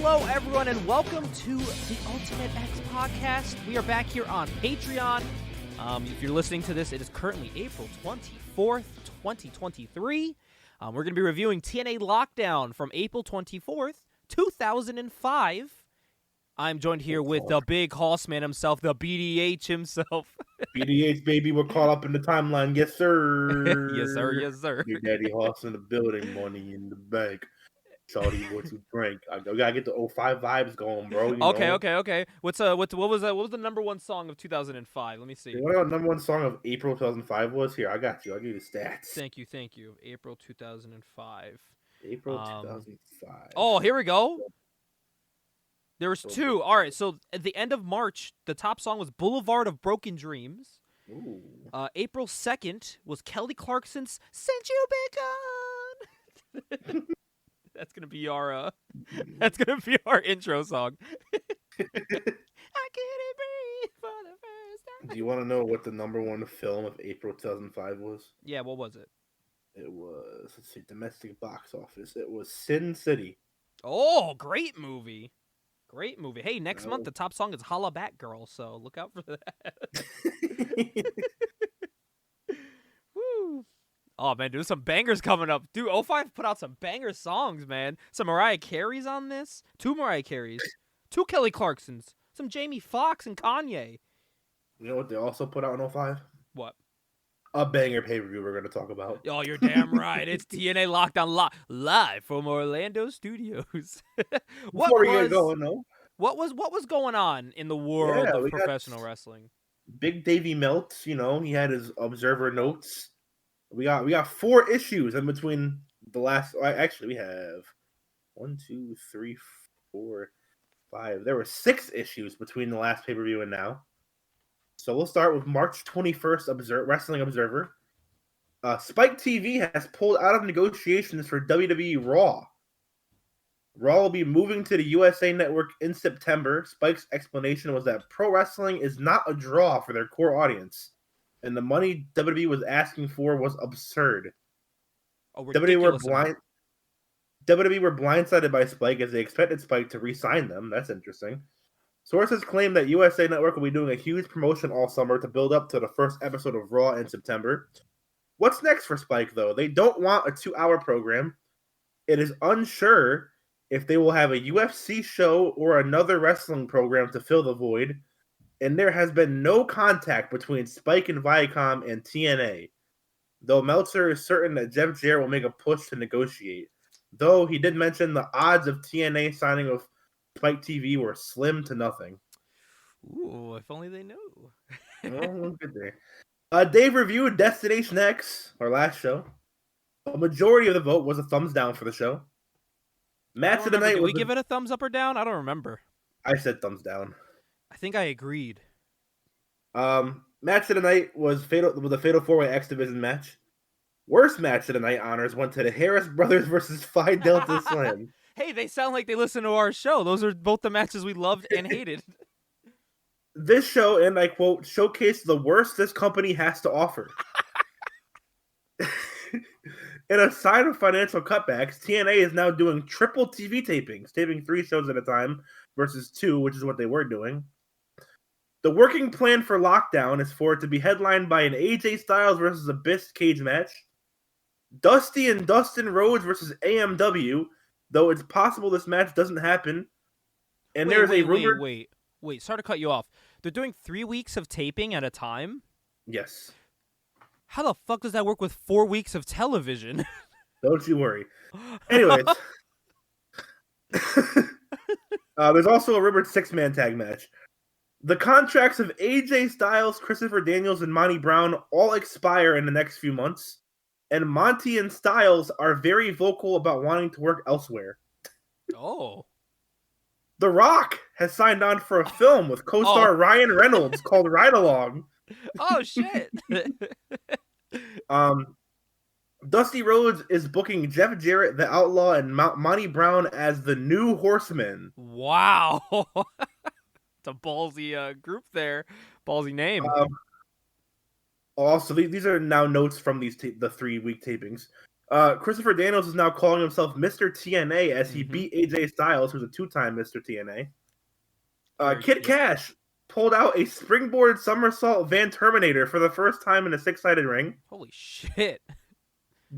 Hello, everyone, and welcome to the Ultimate X Podcast. We are back here on Patreon. If you're listening to this, it is currently April 24th, 2023. We're going to be reviewing TNA Lockdown from April 24th, 2005. I'm joined here with the big horseman himself, the BDH himself. BDH, baby, we're caught up in the timeline. Yes, sir. Yes, sir. Yes, sir. Your daddy horse in the building, money in the bank. Shorty, what you drink? I gotta get the 05 vibes going, bro. You know? Okay. What was that? What was the number one song of 2005? Let me see. What our number one song of April 2005 was? Here, I got you. I'll give you the stats. Thank you. April 2005. April 2005. Oh, here we go. There was two. All right, so at the end of March, the top song was Boulevard of Broken Dreams. Ooh. April 2nd was Kelly Clarkson's Since You Been Gone. That's gonna be our intro song. I couldn't breathe for the first time. Do you want to know what the number one film of April 2005 was? Yeah, what was it? It was, let's see, domestic box office. It was Sin City. Oh, great movie. Great movie. Hey, next month the top song is Holla Back Girl, so look out for that. Woo. Oh, man, there's some bangers coming up. Dude, 05 put out some banger songs, man. Some Mariah Carey's on this. 2 Mariah Careys. 2 Kelly Clarksons. Some Jamie Foxx and Kanye. You know what they also put out in 05? What? A banger pay-per-view we're going to talk about. Oh, you're damn right. It's TNA Lockdown live from Orlando Studios. What was going on in the world of professional wrestling? Big Davey Meltz, you know, he had his observer notes. We got 4 issues in between the last. Actually, we have 1, 2, 3, 4, 5. There were 6 issues between the last pay-per-view and now. So we'll start with March 21st, Wrestling Observer. Spike TV has pulled out of negotiations for WWE Raw. Raw will be moving to the USA Network in September. Spike's explanation was that pro wrestling is not a draw for their core audience, and the money WWE was asking for was absurd. WWE were blindsided by Spike as they expected Spike to re-sign them. That's interesting. Sources claim that USA Network will be doing a huge promotion all summer to build up to the first episode of Raw in September. What's next for Spike, though? They don't want a 2-hour program. It is unsure if they will have a UFC show or another wrestling program to fill the void, and there has been no contact between Spike and Viacom and TNA, though Meltzer is certain that Jeff Jarrett will make a push to negotiate, though he did mention the odds of TNA signing with Spike TV were slim to nothing. Ooh, if only they knew. Oh, good there. Dave reviewed Destination X, our last show. A majority of the vote was a thumbs down for the show. Match of the night. Did we give it a thumbs up or down? I don't remember. I said thumbs down. I think I agreed. Match of the night was a Fatal 4-Way X Division match. Worst match of the night honors went to the Harris Brothers versus Phi Delta Slam. Hey, they sound like they listen to our show. Those are both the matches we loved and hated. This show, and I quote, showcased the worst this company has to offer. In a sign of financial cutbacks, TNA is now doing triple TV tapings, taping 3 shows at a time versus 2, which is what they were doing. The working plan for Lockdown is for it to be headlined by an AJ Styles versus Abyss cage match, Dusty and Dustin Rhodes versus AMW, though it's possible this match doesn't happen. And there's a rumor. Wait. Sorry to cut you off. They're doing 3 weeks of taping at a time? Yes. How the fuck does that work with 4 weeks of television? Don't you worry. Anyways. There's also a rumored 6-man tag match. The contracts of AJ Styles, Christopher Daniels, and Monty Brown all expire in the next few months. And Monty and Styles are very vocal about wanting to work elsewhere. Oh. The Rock has signed on for a film with co-star Ryan Reynolds called Ride Along. Oh, shit. Dusty Rhodes is booking Jeff Jarrett, the Outlaw, and Monty Brown as the New Horsemen. Wow. It's a ballsy group there. Ballsy name. Also, these are now notes from the 3-week tapings. Christopher Daniels is now calling himself Mr. TNA as he Mhm. beat AJ Styles, who's a 2-time Mr. TNA. Very Kid cute. Cash pulled out a springboard somersault Van Terminator for the first time in a 6-sided ring. Holy shit.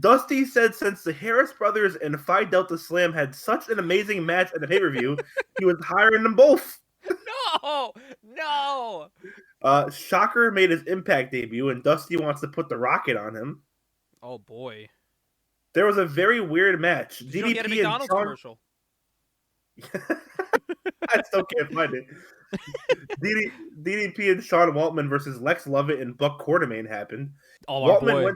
Dusty said since the Harris Brothers and Phi Delta Slam had such an amazing match at the pay-per-view, he was hiring them both. No! No! Shocker made his Impact debut, and Dusty wants to put the rocket on him. Oh, boy. There was a very weird match. Did you know he had a DDP and McDonald's Shawn... commercial? I still can't find it. DDP and Sean Waltman versus Lex Lovett and Buck Quartermain happened. Oh, our boy.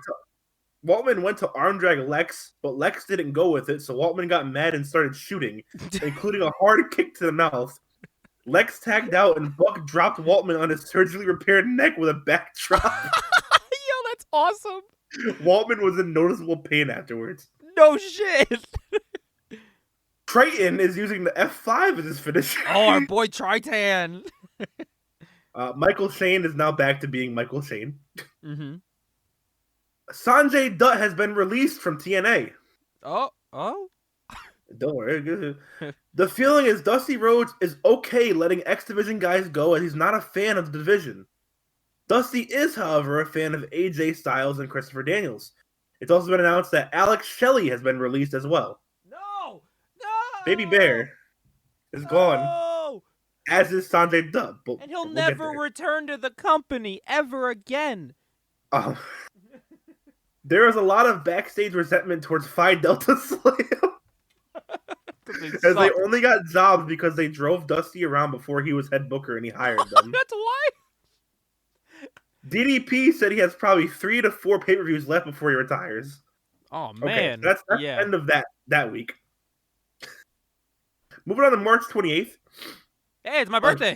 Waltman went to arm drag Lex, but Lex didn't go with it, so Waltman got mad and started shooting, including a hard kick to the mouth. Lex tagged out, and Buck dropped Waltman on his surgically repaired neck with a backdrop. Yo, that's awesome. Waltman was in noticeable pain afterwards. No shit. Triton is using the F5 as his finisher. Oh, our boy Triton. Michael Shane is now back to being Michael Shane. Mm-hmm. Sanjay Dutt has been released from TNA. Oh. Don't worry. The feeling is Dusty Rhodes is okay letting X Division guys go as he's not a fan of the division. Dusty is, however, a fan of AJ Styles and Christopher Daniels. It's also been announced that Alex Shelley has been released as well. No! Baby Bear is gone, as is Sanjay Dutt. And he'll never return to the company ever again. There is a lot of backstage resentment towards Phi Delta Slam. As they only got jobs because they drove Dusty around before he was head booker and he hired them. That's why? DDP said he has probably 3 to 4 pay-per-views left before he retires. Oh, man. Okay, that's the end of that week. Moving on to March 28th. Hey, it's my birthday.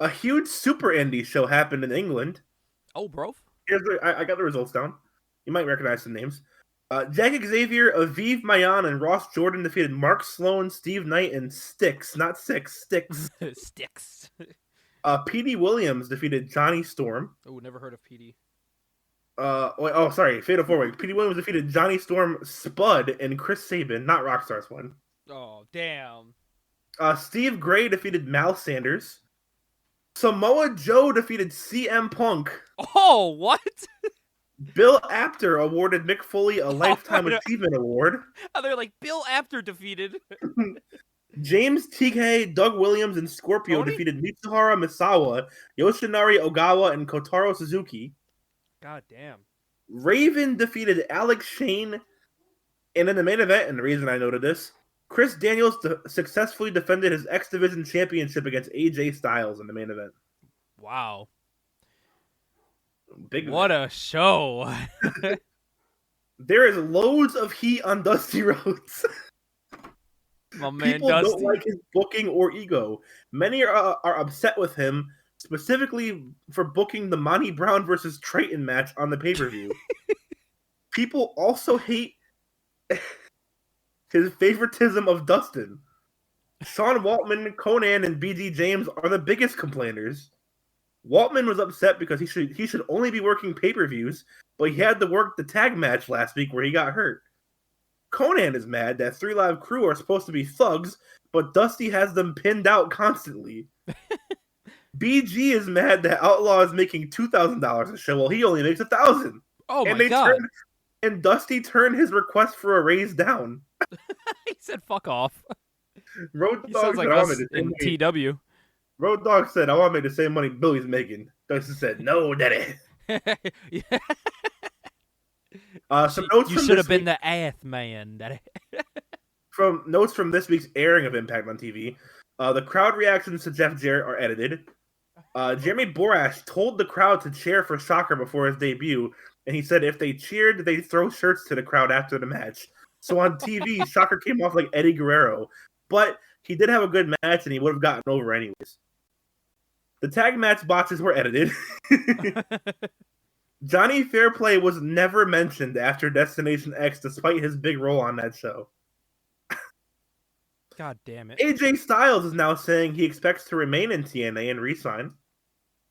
A huge Super Indie show happened in England. Oh, bro. I got the results down. You might recognize some names. Jack Xavier, Aviv Mayan, and Ross Jordan defeated Mark Sloan, Steve Knight, and Styx. Not Six, Styx. Styx. Petey Williams defeated Johnny Storm. Oh, never heard of PD. Sorry, Fatal 4-Way. Petey Williams defeated Johnny Storm, Spud, and Chris Sabin, not Rockstar Spud. Oh, damn. Steve Gray defeated Mal Sanders. Samoa Joe defeated CM Punk. Oh, what? Bill Apter awarded Mick Foley a Lifetime Achievement Award. Oh, they're like, Bill Apter defeated. James TK, Doug Williams, and Scorpio Tony? defeated Mitsuhara Misawa, Yoshinari Ogawa, and Kotaro Suzuki. God damn. Raven defeated Alex Shane. And in the main event, and the reason I noted this, Chris Daniels successfully defended his X Division Championship against AJ Styles in the main event. Wow. Big what a show. There is loads of heat on Dusty Rhodes. My man People Dusty. don't like his booking or ego. Many are upset with him, specifically for booking the Monty Brown versus Triton match on the pay-per-view. People also hate his favoritism of Dustin. Sean Waltman, Conan, and BG James are the biggest complainers. Waltman was upset because he should only be working pay-per-views, but he had to work the tag match last week where he got hurt. Conan is mad that 3 Live Crew are supposed to be thugs, but Dusty has them pinned out constantly. BG is mad that Outlaw is making $2,000 a show while he only makes $1,000. Oh my god! And Dusty turned his request for a raise down. He said, "Fuck off." Road He Dogg sounds like said, us in TW. Road Dogg said, "I want to make the same money Billy's making." Dusty said, "No, Daddy." Yeah. Some notes you from should have this been the ath man. from notes from this week's airing of Impact on TV. The crowd reactions to Jeff Jarrett are edited. Jeremy Borash told the crowd to cheer for Shocker before his debut, and he said if they cheered, they'd throw shirts to the crowd after the match. So on TV, Shocker came off like Eddie Guerrero, but he did have a good match, and he would have gotten over anyways. The tag match botches were edited. Johnny Fairplay was never mentioned after Destination X, despite his big role on that show. God damn it. AJ Styles is now saying he expects to remain in TNA and re-sign.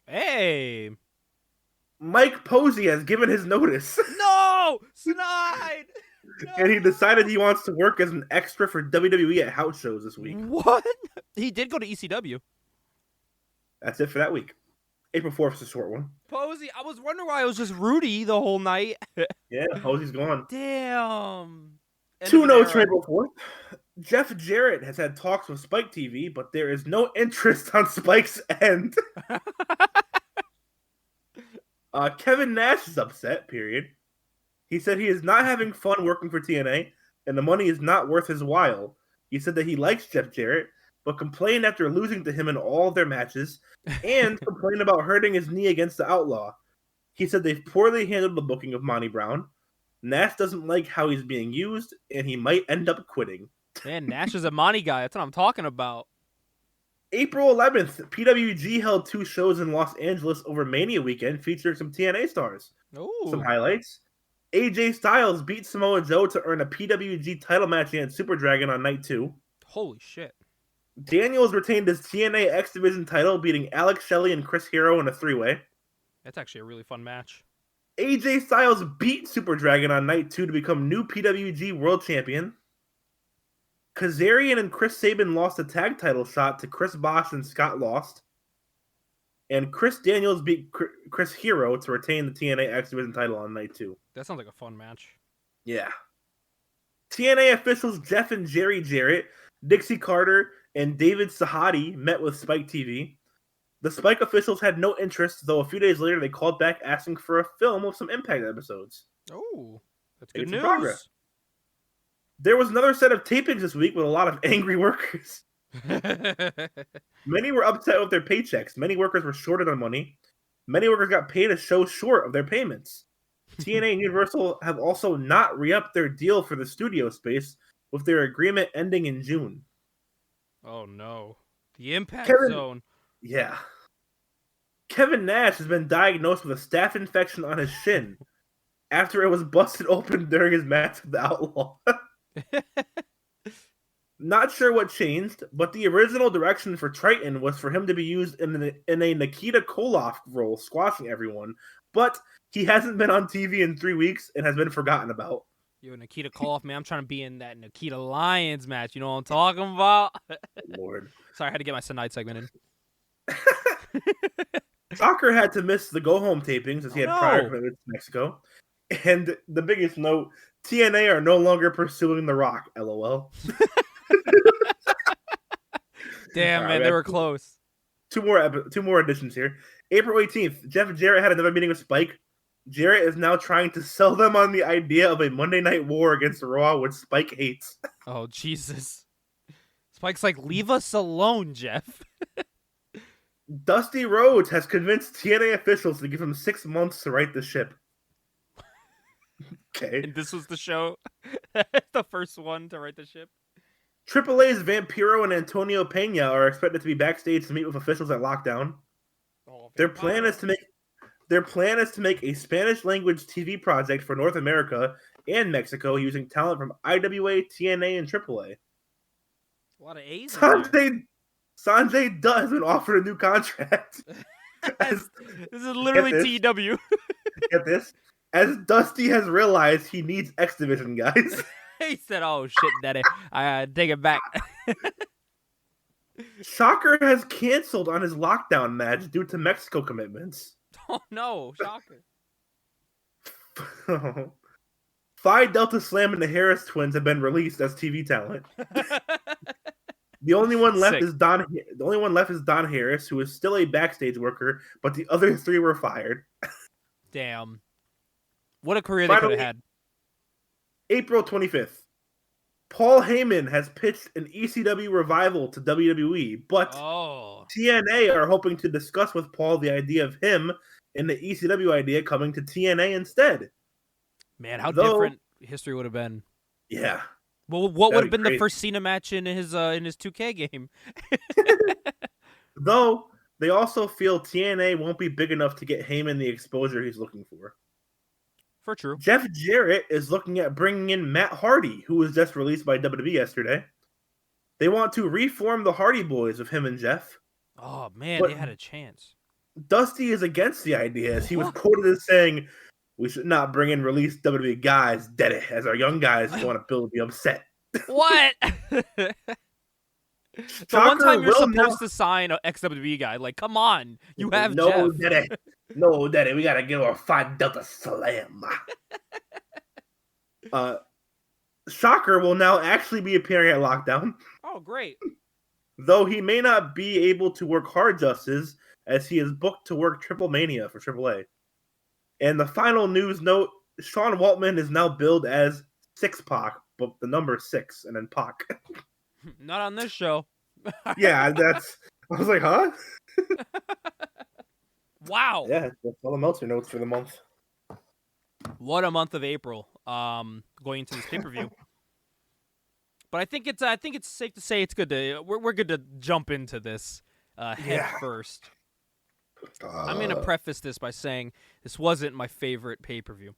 Hey! Mike Posey has given his notice. No! No! Snide! And he decided he wants to work as an extra for WWE at house shows this week. What? He did go to ECW. That's it for that week. April 4th is a short one. Posey, I was wondering why it was just Rudy the whole night. Yeah, Posey's gone. Damn. End 2 of an notes for era. April 4th. Jeff Jarrett has had talks with Spike TV, but there is no interest on Spike's end. Kevin Nash is upset, period. He said he is not having fun working for TNA, and the money is not worth his while. He said that he likes Jeff Jarrett, but complained after losing to him in all of their matches, and complained about hurting his knee against the Outlaw. He said they've poorly handled the booking of Monty Brown. Nash doesn't like how he's being used, and he might end up quitting. Man, Nash is a Monty guy. That's what I'm talking about. April 11th, PWG held 2 shows in Los Angeles over Mania weekend featuring some TNA stars. Ooh. Some highlights. AJ Styles beat Samoa Joe to earn a PWG title match against Super Dragon on night 2. Holy shit. Daniels retained his TNA X Division title, beating Alex Shelley and Chris Hero in a 3-way. That's actually a really fun match. AJ Styles beat Super Dragon on night 2 to become new PWG World Champion. Kazarian and Chris Sabin lost a tag title shot to Chris Bosh and Scott Lost. And Chris Daniels beat Chris Hero to retain the TNA X Division title on night 2. That sounds like a fun match. Yeah. TNA officials Jeff and Jerry Jarrett, Dixie Carter, and David Sahadi met with Spike TV. The Spike officials had no interest, though a few days later they called back asking for a film of some Impact episodes. Oh, that's good Making news. some progress. There was another set of tapings this week with a lot of angry workers. Many were upset with their paychecks. Many workers were shorted on money. Many workers got paid a show short of their payments. TNA and Universal have also not re-upped their deal for the studio space, with their agreement ending in June. Oh no. The Impact Zone. Yeah. Kevin Nash has been diagnosed with a staph infection on his shin after it was busted open during his match with the Outlaw. Not sure what changed, but the original direction for Triton was for him to be used in a Nikita Koloff role, squashing everyone. But he hasn't been on TV in 3 weeks and has been forgotten about. Yo, Nikita Koloff, man, I'm trying to be in that Nikita Lyons match. You know what I'm talking about? Lord. Sorry, I had to get my Tonight segment in. Soccer had to miss the go-home tapings as he had prior commitments to Mexico. And the biggest note, TNA are no longer pursuing The Rock, LOL. Damn, man, they were close. Two more additions here. April 18th, Jeff Jarrett had another meeting with Spike. Jarrett is now trying to sell them on the idea of a Monday Night War against Raw, which Spike hates. Oh, Jesus. Spike's like, leave us alone, Jeff. Dusty Rhodes has convinced TNA officials to give him 6 months to right the ship. Okay. And this was the show? The first one to right the ship? AAA's Vampiro and Antonio Pena are expected to be backstage to meet with officials at Lockdown. Their plan is to make a Spanish language TV project for North America and Mexico using talent from IWA, TNA, and AAA. A lot of A's. Sanjay Dutt has been offered a new contract. This is literally TW. Get this. As Dusty has realized he needs X Division guys. He said, oh shit, daddy. I take it back. Shocker has canceled on his Lockdown match due to Mexico commitments. Oh no, Shocker. Phi Delta Slam and the Harris twins have been released as TV talent. The only one left is Don Harris, who is still a backstage worker, but the other 3 were fired. Damn. What a career they could have had. April 25th. Paul Heyman has pitched an ECW revival to WWE, but TNA are hoping to discuss with Paul the idea of him and the ECW idea coming to TNA instead. Man, how different history would have been. Yeah. Well, what would have been the first Cena match in his 2K game? Though, they also feel TNA won't be big enough to get Heyman the exposure he's looking for. For true. Jeff Jarrett is looking at bringing in Matt Hardy, who was just released by WWE yesterday. They want to reform the Hardy Boys with him and Jeff. Oh, man, they had a chance. Dusty is against the idea, as he was quoted as saying, We should not bring in released WWE guys, dead it, as our young guys don't want to Bill to be upset. What? The one Shocker time you're will supposed to sign an ex-WWE guy, like, come on, you have no, Jeff. Daddy. No, Daddy, we gotta give her a 5 Delta Slam. Shocker will now actually be appearing at Lockdown, Oh, great. though he may not be able to work hard justice as he is booked to work Triple Mania for AAA. And the final news note, Sean Waltman is now billed as 6-Pac, but the number 6 and then Pac. Not on this show. Yeah, I was like, huh? Wow. Yeah, that's all the Meltzer notes for the month. What a month of April. Going into this pay-per-view. But I think it's safe to say it's good to we're good to jump into this head first. I'm gonna preface this by saying this wasn't my favorite pay-per-view.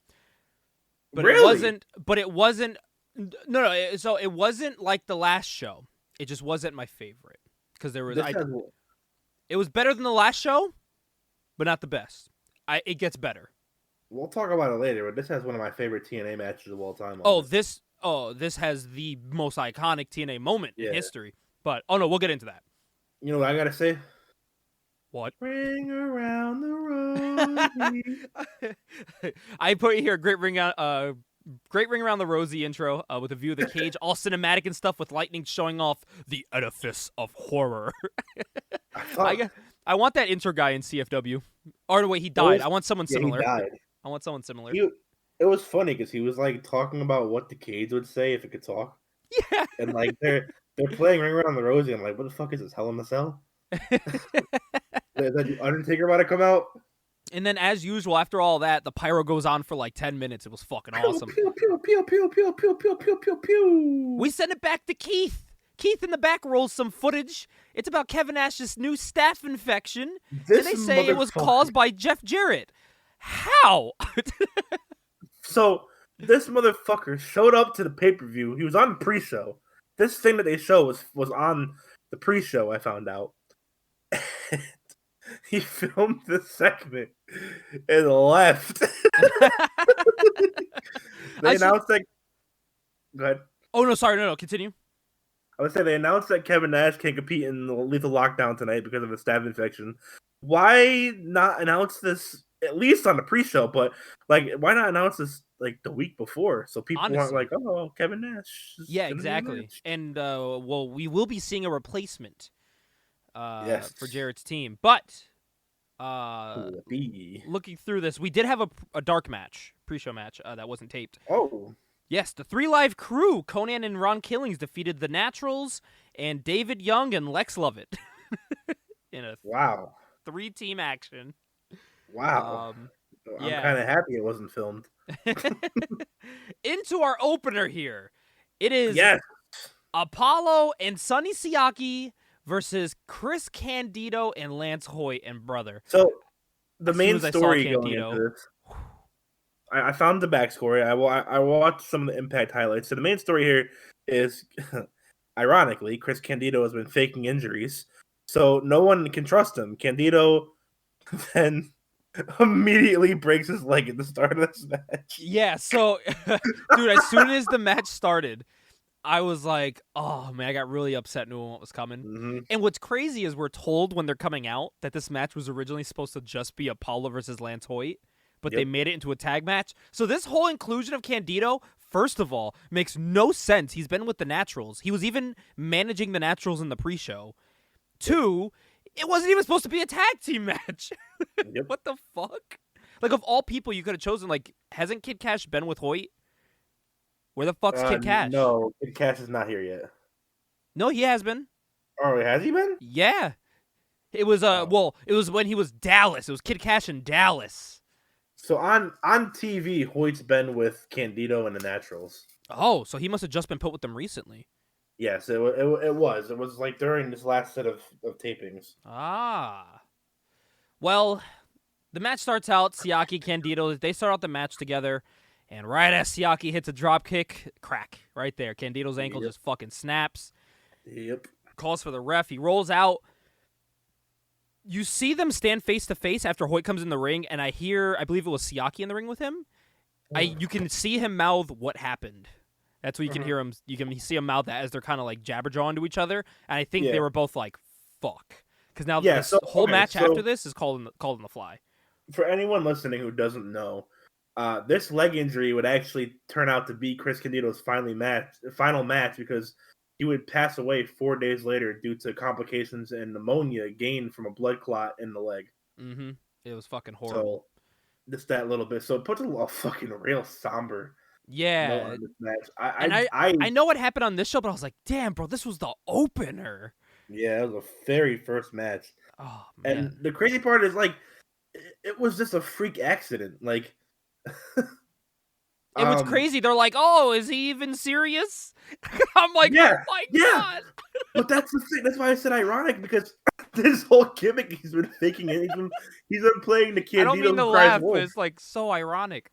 But really? it wasn't no, so it wasn't like the last show. It just wasn't my favorite because there was it was better than the last show, but not the best. It gets better. We'll talk about it later, but this has one of my favorite TNA matches of all time. This has the most iconic TNA moment in history. But we'll get into that. You know what I gotta say? What? Ring around the rosy. I put here great ring around the rosy intro with a view of the cage, all cinematic and stuff with lightning showing off the edifice of horror. I want that intro guy in CFW. Or wait, he died. I want someone similar. He died. I want someone similar. It was funny because he was like talking about what the cage would say if it could talk. Yeah. And like they're playing Ring Around the Rosie. I'm like, what the fuck is this? Hell in the Cell? Is that the Undertaker about to come out? And then, as usual, after all that, the pyro goes on for like 10 minutes. It was fucking awesome. Pew, pew, pew, pew, pew, pew, pew, pew, pew, pew. We send it back to Keith. Keith in the back rolls some footage. It's about Kevin Nash's new staph infection. And they say it was caused by Jeff Jarrett. How? So, this motherfucker showed up to the pay-per-view. He was on the pre-show. This thing that they show was on the pre-show, I found out. He filmed the segment and left. They announced that. Go ahead. Oh, no, sorry. No, continue. I would say they announced that Kevin Nash can't compete in the Lethal Lockdown tonight because of a staph infection. Why not announce this at least on the pre-show? But like, why not announce this like the week before so people aren't like, oh, Kevin Nash. Yeah, exactly. And we will be seeing a replacement for Jarrett's team. But looking through this, we did have a dark match, pre-show match that wasn't taped. Oh. Yes, the 3 Live crew, Conan and Ron Killings, defeated the Naturals and David Young and Lex Lovett in a 3-team action. Wow. I'm kind of happy it wasn't filmed. Into our opener here. It is Apollo and Sonny Siaki versus Chris Candido and Lance Hoyt and brother. So the main story going into this, I found the backstory. I watched some of the Impact highlights. So the main story here is, ironically, Chris Candido has been faking injuries, so no one can trust him. Candido then immediately breaks his leg at the start of this match. Yeah, so, dude, as soon as the match started, I was like, oh, man, I got really upset knowing what was coming. Mm-hmm. And what's crazy is we're told when they're coming out that this match was originally supposed to just be Apollo versus Lance Hoyt, but they made it into a tag match. So this whole inclusion of Candido, first of all, makes no sense. He's been with the Naturals. He was even managing the Naturals in the pre-show. 2, it wasn't even supposed to be a tag team match. What the fuck? Like, of all people you could have chosen, like, hasn't Kid Cash been with Hoyt? Where the fuck's Kid Cash? No, Kid Cash is not here yet. No, he has been. Oh, has he been? Yeah. It was, it was when he was Dallas. It was Kid Cash in Dallas. So on TV, Hoyt's been with Candido and the Naturals. Oh, so he must have just been put with them recently. Yes, it was. It was like during this last set of tapings. Ah. Well, the match starts out, Siaki, Candido, they start out the match together, and right as Siaki hits a drop kick, crack, right there. Candido's ankle just fucking snaps. Yep. Calls for the ref. He rolls out. you see them stand face to face after Hoyt comes in the ring, and I believe it was Siaki in the ring with him. You can see him mouth what happened. That's what you can hear him. You can see him mouth that as they're kind of like jabber-jawing to each other, and I think they were both like, "Fuck," because now this whole match after this is called in the fly. For anyone listening who doesn't know, this leg injury would actually turn out to be Chris Candido's final match because he would pass away 4 days later due to complications and pneumonia gained from a blood clot in the leg. Mm-hmm. It was fucking horrible. So, just that little bit. So it puts a fucking real somber. Yeah, on this match. I know what happened on this show, but I was like, damn, bro, this was the opener. Yeah, it was the very first match. Oh man. And the crazy part is, like, it was just a freak accident. Like, it was crazy. They're like, oh, is he even serious? I'm like, oh my God. But that's the thing. That's why I said ironic, because this whole gimmick he's been faking it. He's been playing the Candido. I don't mean to laugh, but it's like so ironic.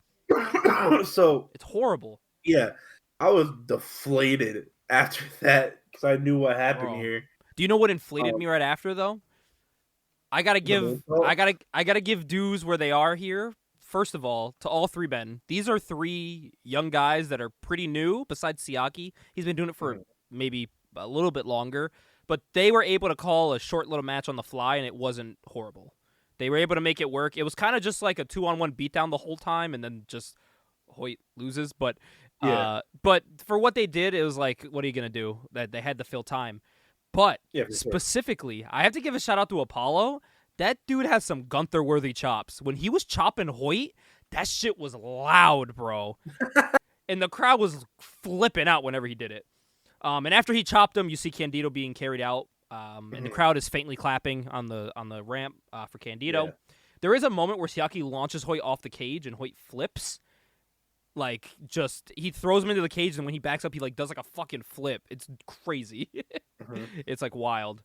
So it's horrible. Yeah, I was deflated after that because I knew what happened here. Do you know what inflated me right after though? I gotta give dues where they are here. First of all, to all three men, these are three young guys that are pretty new. Besides Siaki, he's been doing it for maybe a little bit longer, but they were able to call a short little match on the fly, and it wasn't horrible. They were able to make it work. It was kind of just like a 2-on-1 beatdown the whole time, and then just Hoyt loses. But for what they did, it was like, what are you gonna do? That they had to fill time. But specifically, I have to give a shout out to Apollo. That dude has some Gunther-worthy chops. When he was chopping Hoyt, that shit was loud, bro. And the crowd was flipping out whenever he did it. And after he chopped him, you see Candido being carried out. And the crowd is faintly clapping on the ramp for Candido. Yeah. There is a moment where Siaki launches Hoyt off the cage and Hoyt flips. Like, he throws him into the cage, and when he backs up, he like does like a fucking flip. It's crazy. It's like wild.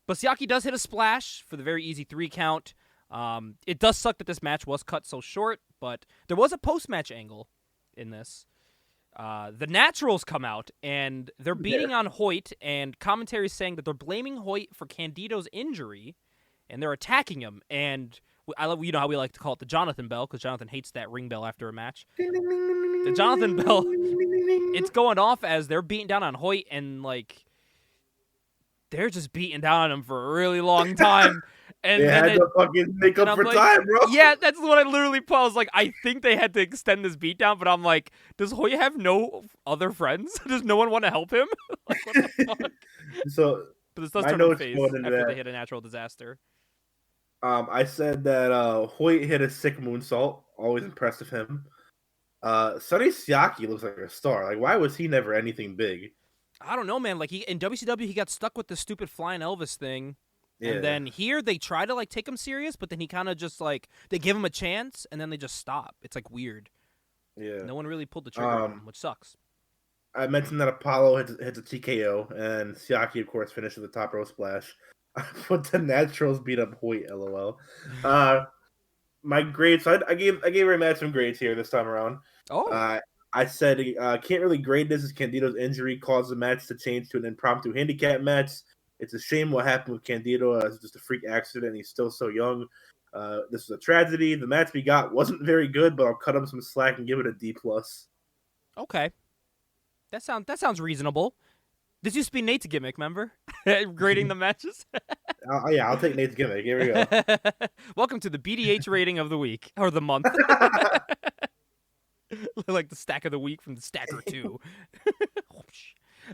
But Siaki does hit a splash for the very easy 3 count. It does suck that this match was cut so short, but there was a post-match angle in this. The Naturals come out, and they're beating on Hoyt, and commentary is saying that they're blaming Hoyt for Candido's injury, and they're attacking him. And I love, you know how we like to call it the Jonathan Bell, because Jonathan hates that ring bell after a match. The Jonathan Bell, it's going off as they're beating down on Hoyt, and like they're just beating down on him for a really long time. And they had to fucking make up for time, bro. Yeah, that's what I literally put. I was like, I think they had to extend this beatdown, but I'm like, does Hoyt have no other friends? Does no one want to help him? Like, what the fuck? But this does turn on face after they hit a natural disaster. I said that Hoyt hit a sick moonsault. Always impressed with him. Sonny Siaki looks like a star. Like, why was he never anything big? I don't know, man. Like, in WCW, he got stuck with the stupid Flying Elvis thing. Yeah. And then here, they try to, like, take him serious, but then he kind of just, like, they give him a chance, and then they just stop. It's, like, weird. Yeah. No one really pulled the trigger on him, which sucks. I mentioned that Apollo hits a TKO, and Siaki, of course, finishes the top row splash. But the Naturals beat up Hoyt, LOL. My grades, I gave her match some grades here this time around. Oh. I said can't really grade this as Candido's injury caused the match to change to an impromptu handicap match. It's a shame what happened with Candido as just a freak accident. He's still so young. This is a tragedy. The match we got wasn't very good, but I'll cut him some slack and give it a D+. Okay. That sounds reasonable. This used to be Nate's gimmick, remember? Grading the matches? Yeah, I'll take Nate's gimmick. Here we go. Welcome to the BDH rating of the week, or the month. Like the stack of the week from the Stacker 2.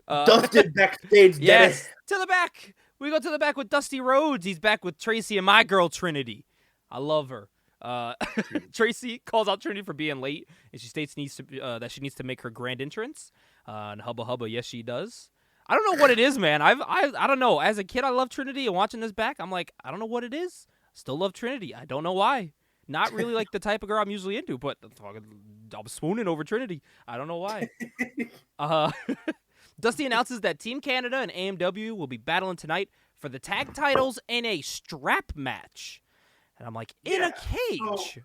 Dustin backstage. Yes, to the back. We go to the back with Dusty Rhodes. He's back with Tracy and my girl Trinity. I love her. Tracy calls out Trinity for being late, and she states that she needs to make her grand entrance. And hubba hubba, yes she does. I don't know what it is, man. I don't know. As a kid, I love Trinity, and watching this back, I'm like, I don't know what it is. Still love Trinity. I don't know why. Not really like the type of girl I'm usually into, but I'm swooning over Trinity. I don't know why. Dusty announces that Team Canada and AMW will be battling tonight for the tag titles in a strap match. And I'm like, in a cage.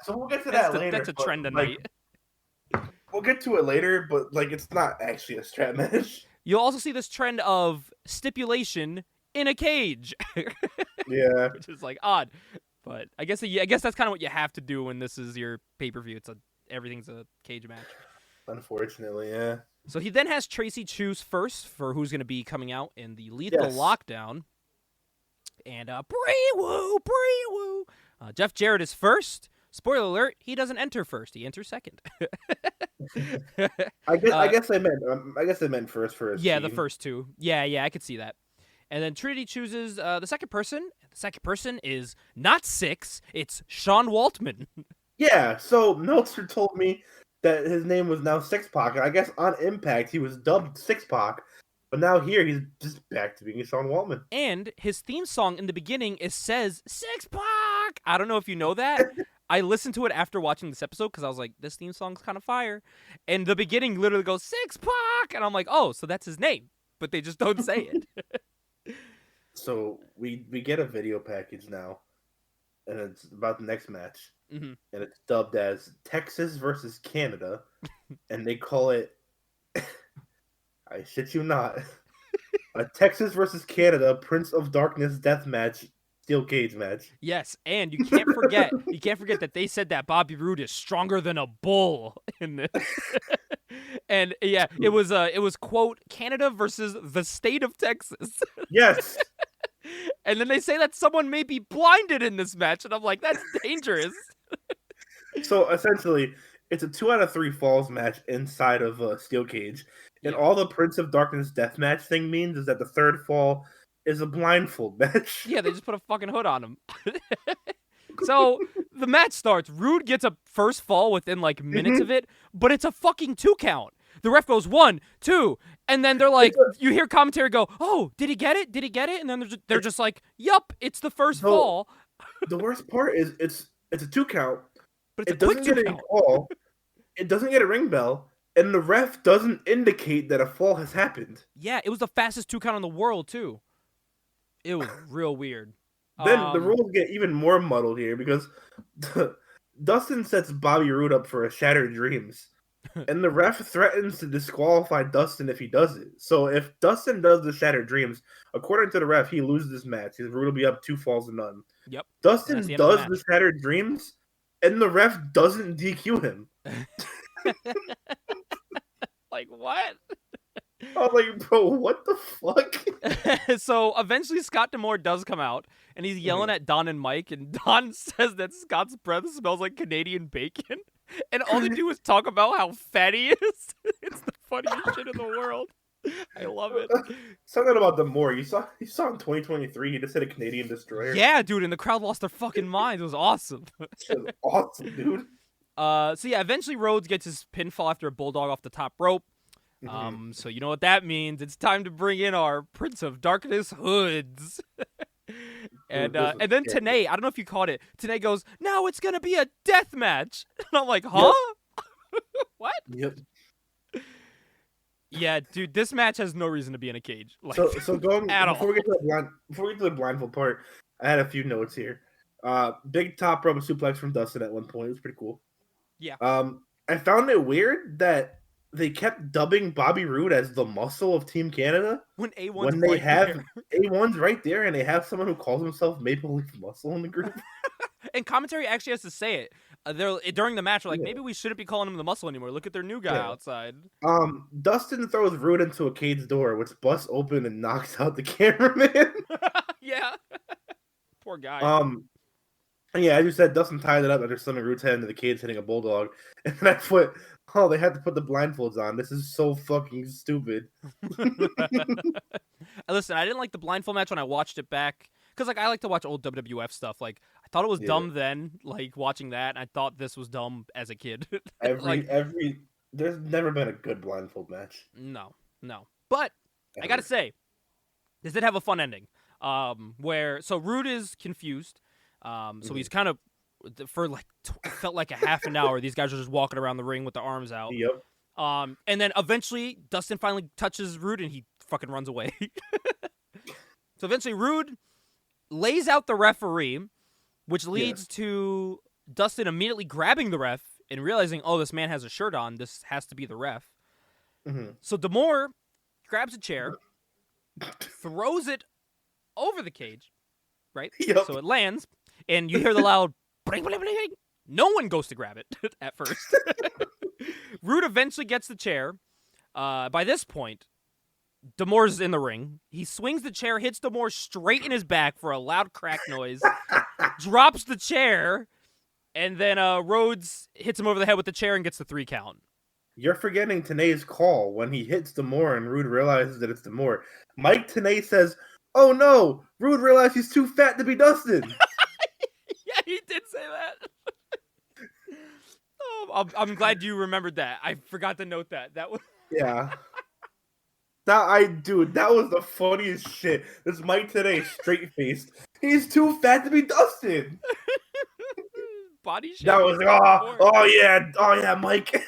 So we'll get to that later. That's a trend tonight. We'll get to it later, but like it's not actually a strap match. You'll also see this trend of stipulation in a cage, Yeah, which is like odd. But I guess that's kind of what you have to do when this is your pay-per-view. Everything's a cage match. unfortunately, yeah. So he then has Tracy choose first for who's going to be coming out in the Lethal Yes. Lockdown. And Bree-woo. Jeff Jarrett is first. Spoiler alert, he doesn't enter first. He enters second. I guess they meant first for his Yeah, team. the first two. Yeah, I could see that. And then Trinity chooses the second person. The second person is not Six. It's Sean Waltman. Yeah, so Meltzer told me that his name was now Six Pac, and I guess on Impact he was dubbed Six Pac, but now here he's just back to being Sean Waltman. And his theme song in the beginning says Six Pac. I don't know if you know that. I listened to it after watching this episode because I was like, this theme song's kind of fire. And the beginning literally goes Six Pac, and I'm like, oh, so that's his name, but they just don't say it. So we get a video package now, and it's about the next match. Mm-hmm. And it's dubbed as Texas versus Canada, and they call it, I shit you not, a Texas versus Canada Prince of Darkness death match, steel cage match. Yes, and you can't forget that they said that Bobby Roode is stronger than a bull in this. And yeah, it was quote Canada versus the state of Texas. Yes. And then they say that someone may be blinded in this match, and I'm like, that's dangerous. So essentially, it's a 2 out of 3 falls match inside of a steel cage, and all the Prince of Darkness death match thing means is that the third fall is a blindfold match. Yeah, they just put a fucking hood on him. So the match starts. Rude gets a first fall within like minutes of it, but it's a fucking 2 count. The ref goes 1, 2, and then they're like, you hear commentary go, "Oh, did he get it? Did he get it?" And then they're just like, "Yup, it's the first fall." The worst part is it's a 2 count. But it doesn't get a call. It doesn't get a ring bell, and the ref doesn't indicate that a fall has happened. Yeah, it was the fastest 2 count in the world too. It was real weird. Then the rules get even more muddled here because Dustin sets Bobby Roode up for a Shattered Dreams, and the ref threatens to disqualify Dustin if he does it. So if Dustin does the Shattered Dreams, according to the ref, he loses this match. His Roode will be up 2 falls to none. Yep. Dustin does the Shattered Dreams, and the ref doesn't DQ him. Like, what? I was like, bro, what the fuck? So eventually Scott D'Amore does come out, and he's yelling at Don and Mike, and Don says that Scott's breath smells like Canadian bacon, and all they do is talk about how fat he is. It's the funniest shit in the world. I love it. Something about D'Amore. You saw in 2023, he just hit a Canadian destroyer. Yeah, dude, and the crowd lost their fucking minds. It was awesome. It was awesome, dude. So yeah, eventually Rhodes gets his pinfall after a bulldog off the top rope. So you know what that means. It's time to bring in our Prince of Darkness hoods. And then Tenay, I don't know if you caught it. Tenay goes, "Now it's gonna be a death match." And I'm like, huh? Yep. What? Yep. Yeah, dude, this match has no reason to be in a cage. Like, so going at before we get to the blindfold part, I had a few notes here. Big top rope suplex from Dustin at one point. It was pretty cool. Yeah. I found it weird that they kept dubbing Bobby Roode as the muscle of Team Canada when A1's when they right have there. A1's right there, and they have someone who calls himself Maple Leaf Muscle in the group. And commentary actually has to say it. During the match, like, maybe we shouldn't be calling him the muscle anymore. Look at their new guy outside. Dustin throws Roode into a cage door, which busts open and knocks out the cameraman. Yeah. Poor guy. Yeah, as you said, Dustin tied it up after slamming Roode's head into the cage, hitting a bulldog. And then I put, they had to put the blindfolds on. This is so fucking stupid. Listen, I didn't like the blindfold match when I watched it back. Because, like, I like to watch old WWF stuff. Like, I thought it was dumb then, like, watching that. And I thought this was dumb as a kid. There's never been a good blindfold match. No. But, I gotta say, this did have a fun ending. So Roode is confused. So he's kind of, for like, felt like a half an hour, these guys are just walking around the ring with their arms out. Yep. And then eventually, Dustin finally touches Roode and he fucking runs away. So eventually, Roode lays out the referee, which leads to Dustin immediately grabbing the ref and realizing, oh, this man has a shirt on. This has to be the ref. So D'Amore grabs a chair, throws it over the cage, right? Yep. So it lands, and you hear the loud bling, bling, bling, bling. No one goes to grab it at first. Rude eventually gets the chair. By this point, D'Amour's in the ring. He swings the chair, hits D'Amour straight in his back for a loud crack noise, drops the chair, and then Rhodes hits him over the head with the chair and gets the 3 count. You're forgetting Tenay's call when he hits D'Amour and Rude realizes that it's D'Amour. Mike Tenay says, "Oh no, Rude realized he's too fat to be Dustin." Yeah, he did say that. I'm glad you remembered that. I forgot to note that. That was Yeah. That was the funniest shit. This Mike Tenay straight faced. He's too fat to be Dustin. Body shape. That was oh yeah, Mike.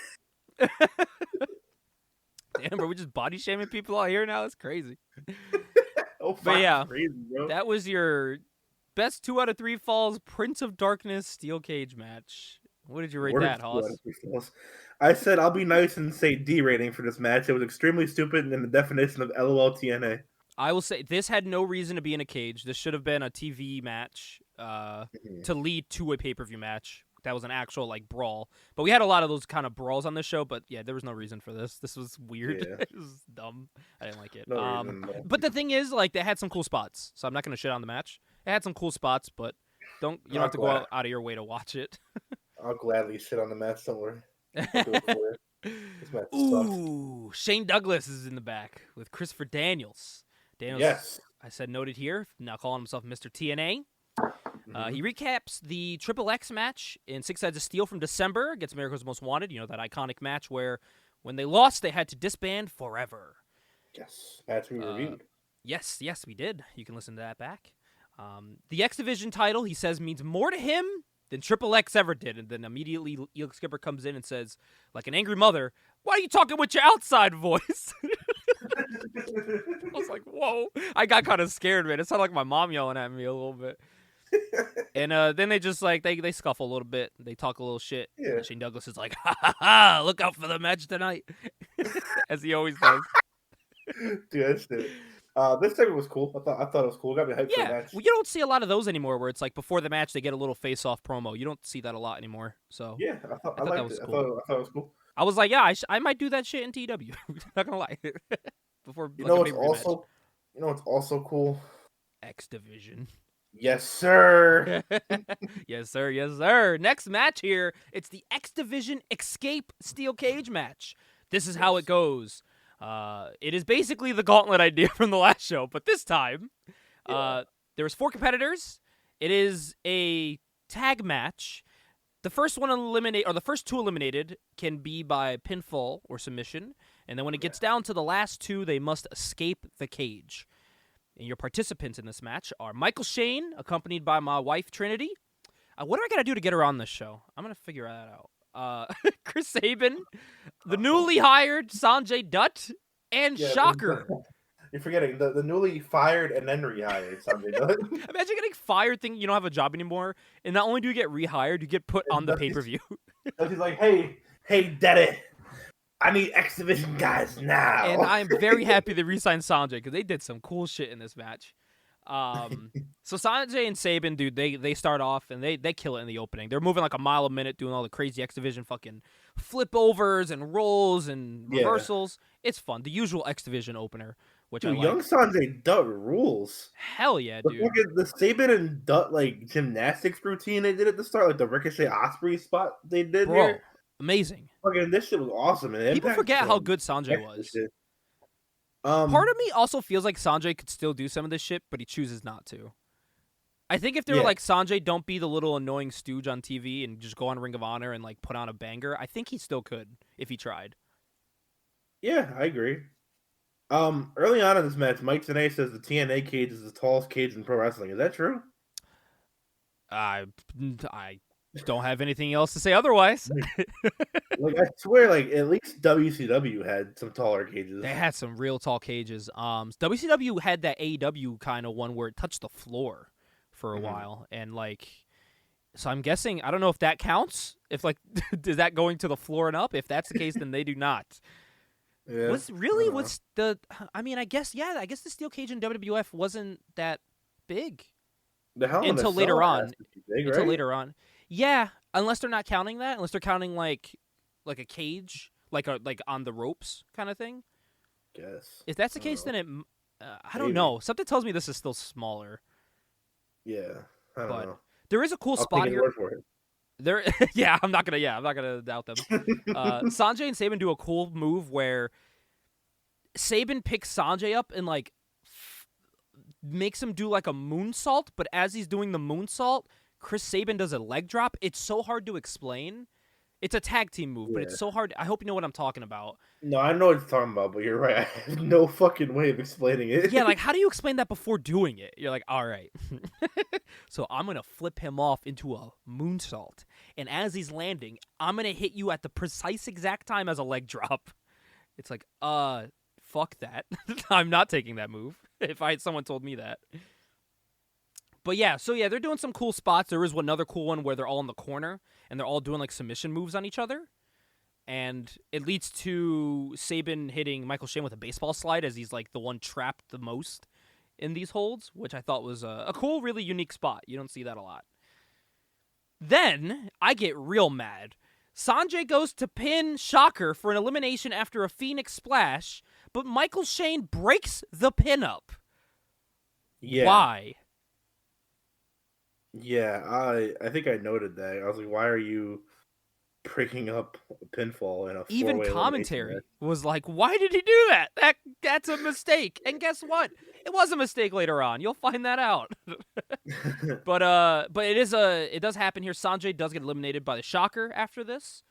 Damn, bro, we just body shaming people out here now. That's crazy. But yeah, crazy, bro. That was your best 2 out of 3 falls Prince of Darkness steel cage match. What did you rate that, Hoss? I said I'll be nice and say D rating for this match. It was extremely stupid and in the definition of LOL TNA. I will say this had no reason to be in a cage. This should have been a TV match to lead to a pay-per-view match. That was an actual brawl. But we had a lot of those kind of brawls on this show, but yeah, there was no reason for this. This was weird. Yeah. It was dumb. I didn't like it. No reason, no. But the thing is, they had some cool spots. So I'm not going to shit on the match. It had some cool spots, but you don't have to go out of your way to watch it. I'll gladly shit on the match, don't worry. I'll do it for you. This match Ooh, Shane Douglas is in the back with Christopher Daniels. Yes. I said noted here, now calling himself Mr. TNA. He recaps the Triple X match in 6 Sides of Steel from December against America's Most Wanted. You know, that iconic match where when they lost, they had to disband forever. Yes, match we reviewed. Yes, we did. You can listen to that back. The X Division title, he says, means more to him than Triple X ever did. And then immediately, Elix Skipper comes in and says, like an angry mother, "Why are you talking with your outside voice?" I was like, whoa. I got kind of scared, man. It sounded like my mom yelling at me a little bit. And then they just they scuffle a little bit. They talk a little shit. Yeah. And Shane Douglas is like, "Ha ha ha, look out for the match tonight." As he always does. Dude, that's it. This segment was cool. I thought it was cool. It got me hyped for the match. Well, you don't see a lot of those anymore where it's before the match they get a little face-off promo. You don't see that a lot anymore. So Yeah, I thought that liked was it. cool. I thought it was cool. I was like, yeah, I might do that shit in TW. Not gonna lie. Before You know what's also cool? X Division. Yes, sir. Yes, sir. Yes, sir. Next match here. It's the X Division Escape Steel Cage match. This is how it goes. It is basically the gauntlet idea from the last show, but this time, there's 4 competitors. It is a tag match. The first 2 eliminated can be by pinfall or submission, and then when it gets down to the last 2, they must escape the cage. And your participants in this match are Michael Shane, accompanied by my wife Trinity. What do I gotta do to get her on this show? I'm gonna figure that out. Chris Sabin, the newly hired Sanjay Dutt, and Shocker. You're forgetting the newly fired and then rehired Sanjay Dutt. Imagine getting fired thinking you don't have a job anymore, and not only do you get rehired, you get put on the pay-per-view. He's like, hey, daddy, I need X Division guys now. And I'm very happy they re-signed Sanjay because they did some cool shit in this match. So Sanjay and Sabin, dude, they start off and they kill it in the opening. They're moving like a mile a minute, doing all the crazy X Division fucking flip overs and rolls and reversals. It's fun. The usual X Division opener, which I like. Young Sanjay Dutt rules. Hell yeah, dude. The Sabin and Dutt gymnastics routine they did at the start, the Ricochet Osprey spot they did here. Amazing. Fucking this shit was awesome. And people forget how good Sanjay was. Part of me also feels like Sanjay could still do some of this shit, but he chooses not to. I think if they were like, Sanjay, don't be the little annoying stooge on TV and just go on Ring of Honor and put on a banger, I think he still could if he tried. Yeah, I agree. Early on in this match, Mike Tenay says the TNA cage is the tallest cage in pro wrestling. Is that true? I don't have anything else to say otherwise. I swear, at least WCW had some taller cages. They had some real tall cages. WCW had that AEW kind of one where it touched the floor for a while, and so I'm guessing, I don't know if that counts. If is that going to the floor and up? If that's the case, then they do not. Yeah. I guess the steel cage in WWF wasn't that big The Hell in a until Cell later has on. to be big, Until right? later on. Yeah, unless they're not counting that. Unless they're counting like a cage, like on the ropes kind of thing. Guess. If that's the I don't case, know. then I don't Maybe. know. Something tells me this is still smaller. Yeah. I don't But know. there is a cool I'll spot take your here. word for it. There, I'm not gonna doubt them. Sanjay and Saban do a cool move where Saban picks Sanjay up and like makes him do like a moonsault, but as he's doing the moonsault, Chris Saban does a leg drop. It's so hard to explain. It's a tag team move, but Yeah. it's so hard. I hope you know what I'm talking about. No, I know what you're talking about, but you're right. I have no fucking way of explaining it. Yeah, like how do you explain that before doing it? You're like, all right. So I'm going to flip him off into a moonsault. And as he's landing, I'm going to hit you at the precise exact time as a leg drop. It's like, fuck that. I'm not taking that move if someone told me that. But yeah, they're doing some cool spots. There is another cool one where they're all in the corner and they're all doing like submission moves on each other. And it leads to Saban hitting Michael Shane with a baseball slide as he's like the one trapped the most in these holds, which I thought was a cool, really unique spot. You don't see that a lot. Then I get real mad. Sanjay goes to pin Shocker for an elimination after a Phoenix splash, but Michael Shane breaks the pin up. Yeah. Why? Yeah, I think I noted that. I was like, why are you breaking up a pinfall in a Even four-way commentary elimination was like, why did he do that? That's a mistake. And guess what? It was a mistake later on. You'll find that out. match? But it does happen here. Sanjay does get eliminated by the Shocker after this,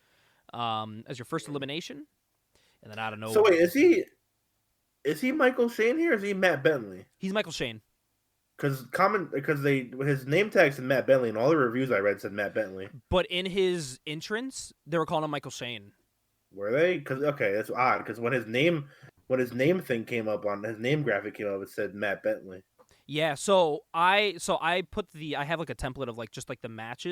as your first elimination. And then I don't know. So wait, is he Michael Shane here or is he Matt Bentley? He's Michael Shane. Because his name tag said Matt Bentley and all the reviews I read said Matt Bentley. But in his entrance, they were calling him Michael Shane. Were they? Because okay, that's odd. Because when his name thing came up on his name graphic came up, it said Matt Bentley. Yeah, so I have like a template of like just like the match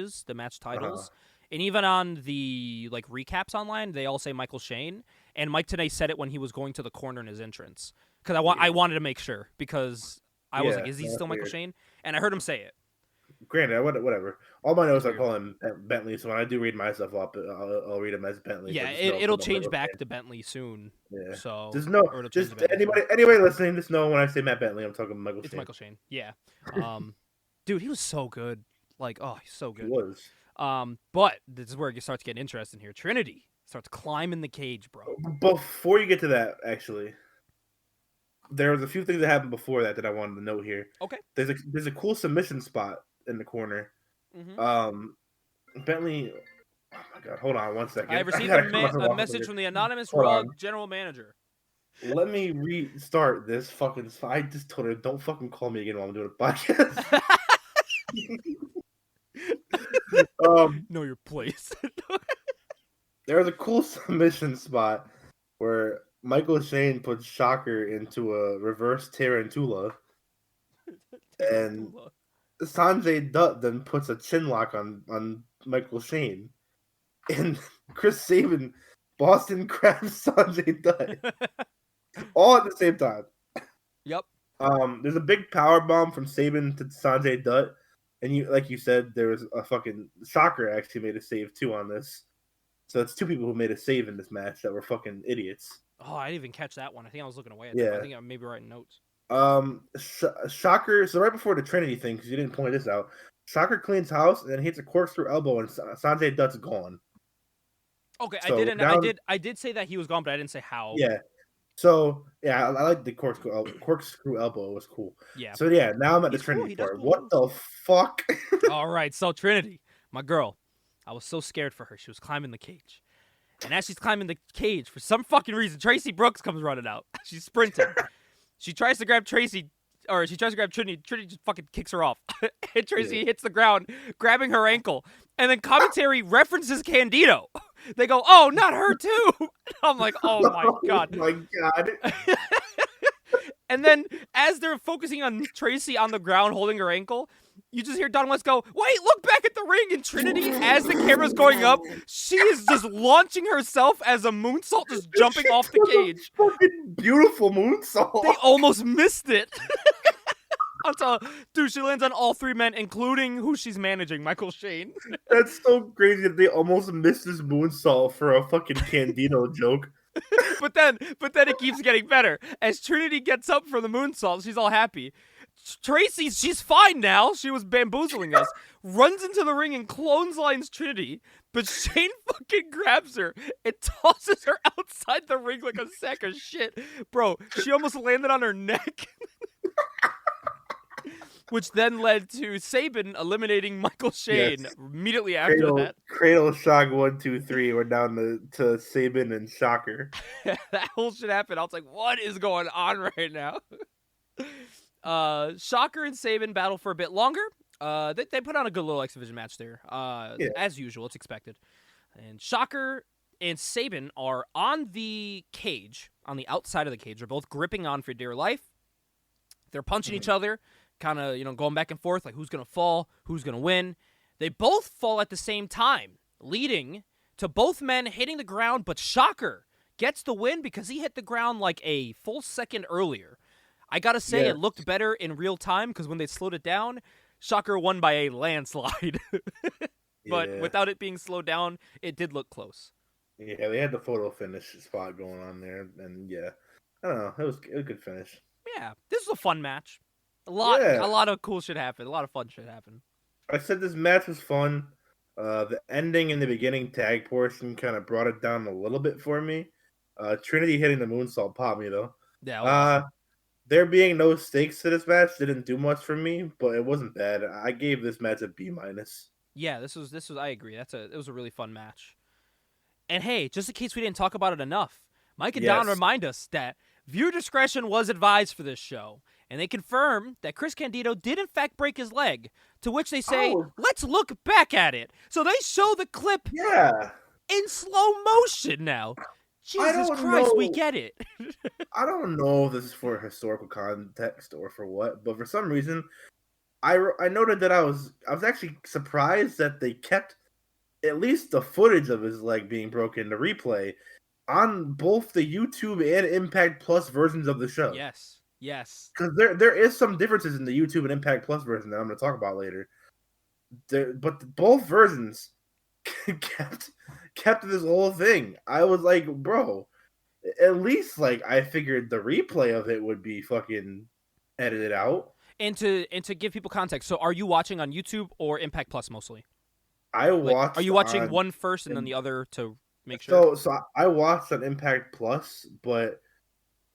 titles. And even on the like recaps online, they all say Michael Shane. And Mike Tenay said it when he was going to the corner in his entrance. Because I wanted to make sure because I was like, is he still Michael Shane? And I heard him say it. Granted, whatever. All my notes I call him Bentley, so when I do read myself up, I'll read him as Bentley. Yeah, it'll change back to Bentley soon. Yeah. So just anybody listening, just know when I say Matt Bentley, I'm talking Michael Shane. It's Michael Shane. Yeah. Dude, he was so good. Like, oh, he's so good. He was. But this is where it starts getting interesting here. Trinity starts climbing the cage, bro. Before you get to that, actually, there was a few things that happened before that I wanted to note here. Okay. There's a cool submission spot in the corner. Mm-hmm. Bentley. Oh my god! Hold on one second. I have received a message from the anonymous Raw general manager. Let me restart this fucking. I just told her don't fucking call me again while I'm doing a podcast. Know your place. There was a cool submission spot where Michael Shane puts Shocker into a reverse Tarantula, and Sanjay Dutt then puts a chin lock on Michael Shane, and Chris Sabin Boston grabs Sanjay Dutt all at the same time. Yep. There's a big power bomb from Sabin to Sanjay Dutt, and like you said, there was a fucking Shocker actually made a save too on this. So it's two people who made a save in this match that were fucking idiots. Oh, I didn't even catch that one. I think I was looking away at that. I think I may be writing notes. Shocker. So right before the Trinity thing, because you didn't point this out, Shocker cleans house and then hits a corkscrew elbow, and Sanjay Dutt's gone. Okay, so I did say that he was gone, but I didn't say how. Yeah. So yeah, I like the corkscrew elbow. It was cool. Yeah. So yeah, now I'm at the Trinity part. What the fuck? All right, so Trinity, my girl. I was so scared for her. She was climbing the cage. And as she's climbing the cage, for some fucking reason, Tracy Brooks comes running out. She's sprinting. She tries to grab Trinity. Trinity just fucking kicks her off. And Tracy hits the ground, grabbing her ankle. And then commentary references Candido. They go, oh, not her too. I'm like, oh my God. Oh my God. And then as they're focusing on Tracy on the ground holding her ankle, you just hear Don West go, wait, look back at the ring. And Trinity, as the camera's going up, she is just launching herself as a moonsault, just jumping off the cage. Fucking beautiful moonsault. They almost missed it. Dude, she lands on all three men, including who she's managing, Michael Shane. That's so crazy that they almost missed this moonsault for a fucking Candido joke. but then it keeps getting better. As Trinity gets up for the moonsault, she's all happy. Tracy, she's fine now. She was bamboozling us. Runs into the ring and clotheslines Trinity, but Shane fucking grabs her and tosses her outside the ring like a sack of shit. Bro, she almost landed on her neck. Which then led to Sabin eliminating Michael Shane immediately after that. Cradle Shock 1, 2, 3. We're down to Sabin and Shocker. That whole shit happened. I was like, what is going on right now? Shocker and Sabin battle for a bit longer. They put on a good little X Division match there. As usual, it's expected. And Shocker and Sabin are on the cage, on the outside of the cage. They're both gripping on for dear life. They're punching each other, kind of, going back and forth, like who's going to fall, who's going to win. They both fall at the same time, leading to both men hitting the ground, but Shocker gets the win because he hit the ground like a full second earlier. I gotta say, It looked better in real time because when they slowed it down, Shocker won by a landslide. But without it being slowed down, it did look close. Yeah, they had the photo finish spot going on there, and I don't know, it was a good finish. Yeah, this was a fun match. A lot of cool shit happened. A lot of fun shit happened. I said this match was fun. The ending and the beginning tag portion kind of brought it down a little bit for me. Trinity hitting the moonsault popped me though. Yeah. There being no stakes to this match didn't do much for me, but it wasn't bad. I gave this match a B-. Yeah, this was. I agree. It was a really fun match. And hey, just in case we didn't talk about it enough, Mike and Don remind us that viewer discretion was advised for this show, and they confirm that Chris Candido did in fact break his leg. To which they say, "Let's look back at it." So they show the clip. In slow motion now. Jesus Christ, we get it. I don't know if this is for historical context or for what, but for some reason, I noted that I was actually surprised that they kept at least the footage of his leg being broken, the replay, on both the YouTube and Impact Plus versions of the show. Yes. Because there is some differences in the YouTube and Impact Plus version that I'm going to talk about later. But both versions kept this whole thing. I was like, bro, at least like I figured the replay of it would be fucking edited out. And to give people context, so are you watching on YouTube or Impact Plus mostly? Are you watching one first and then the other to make sure? So I watched on Impact Plus, but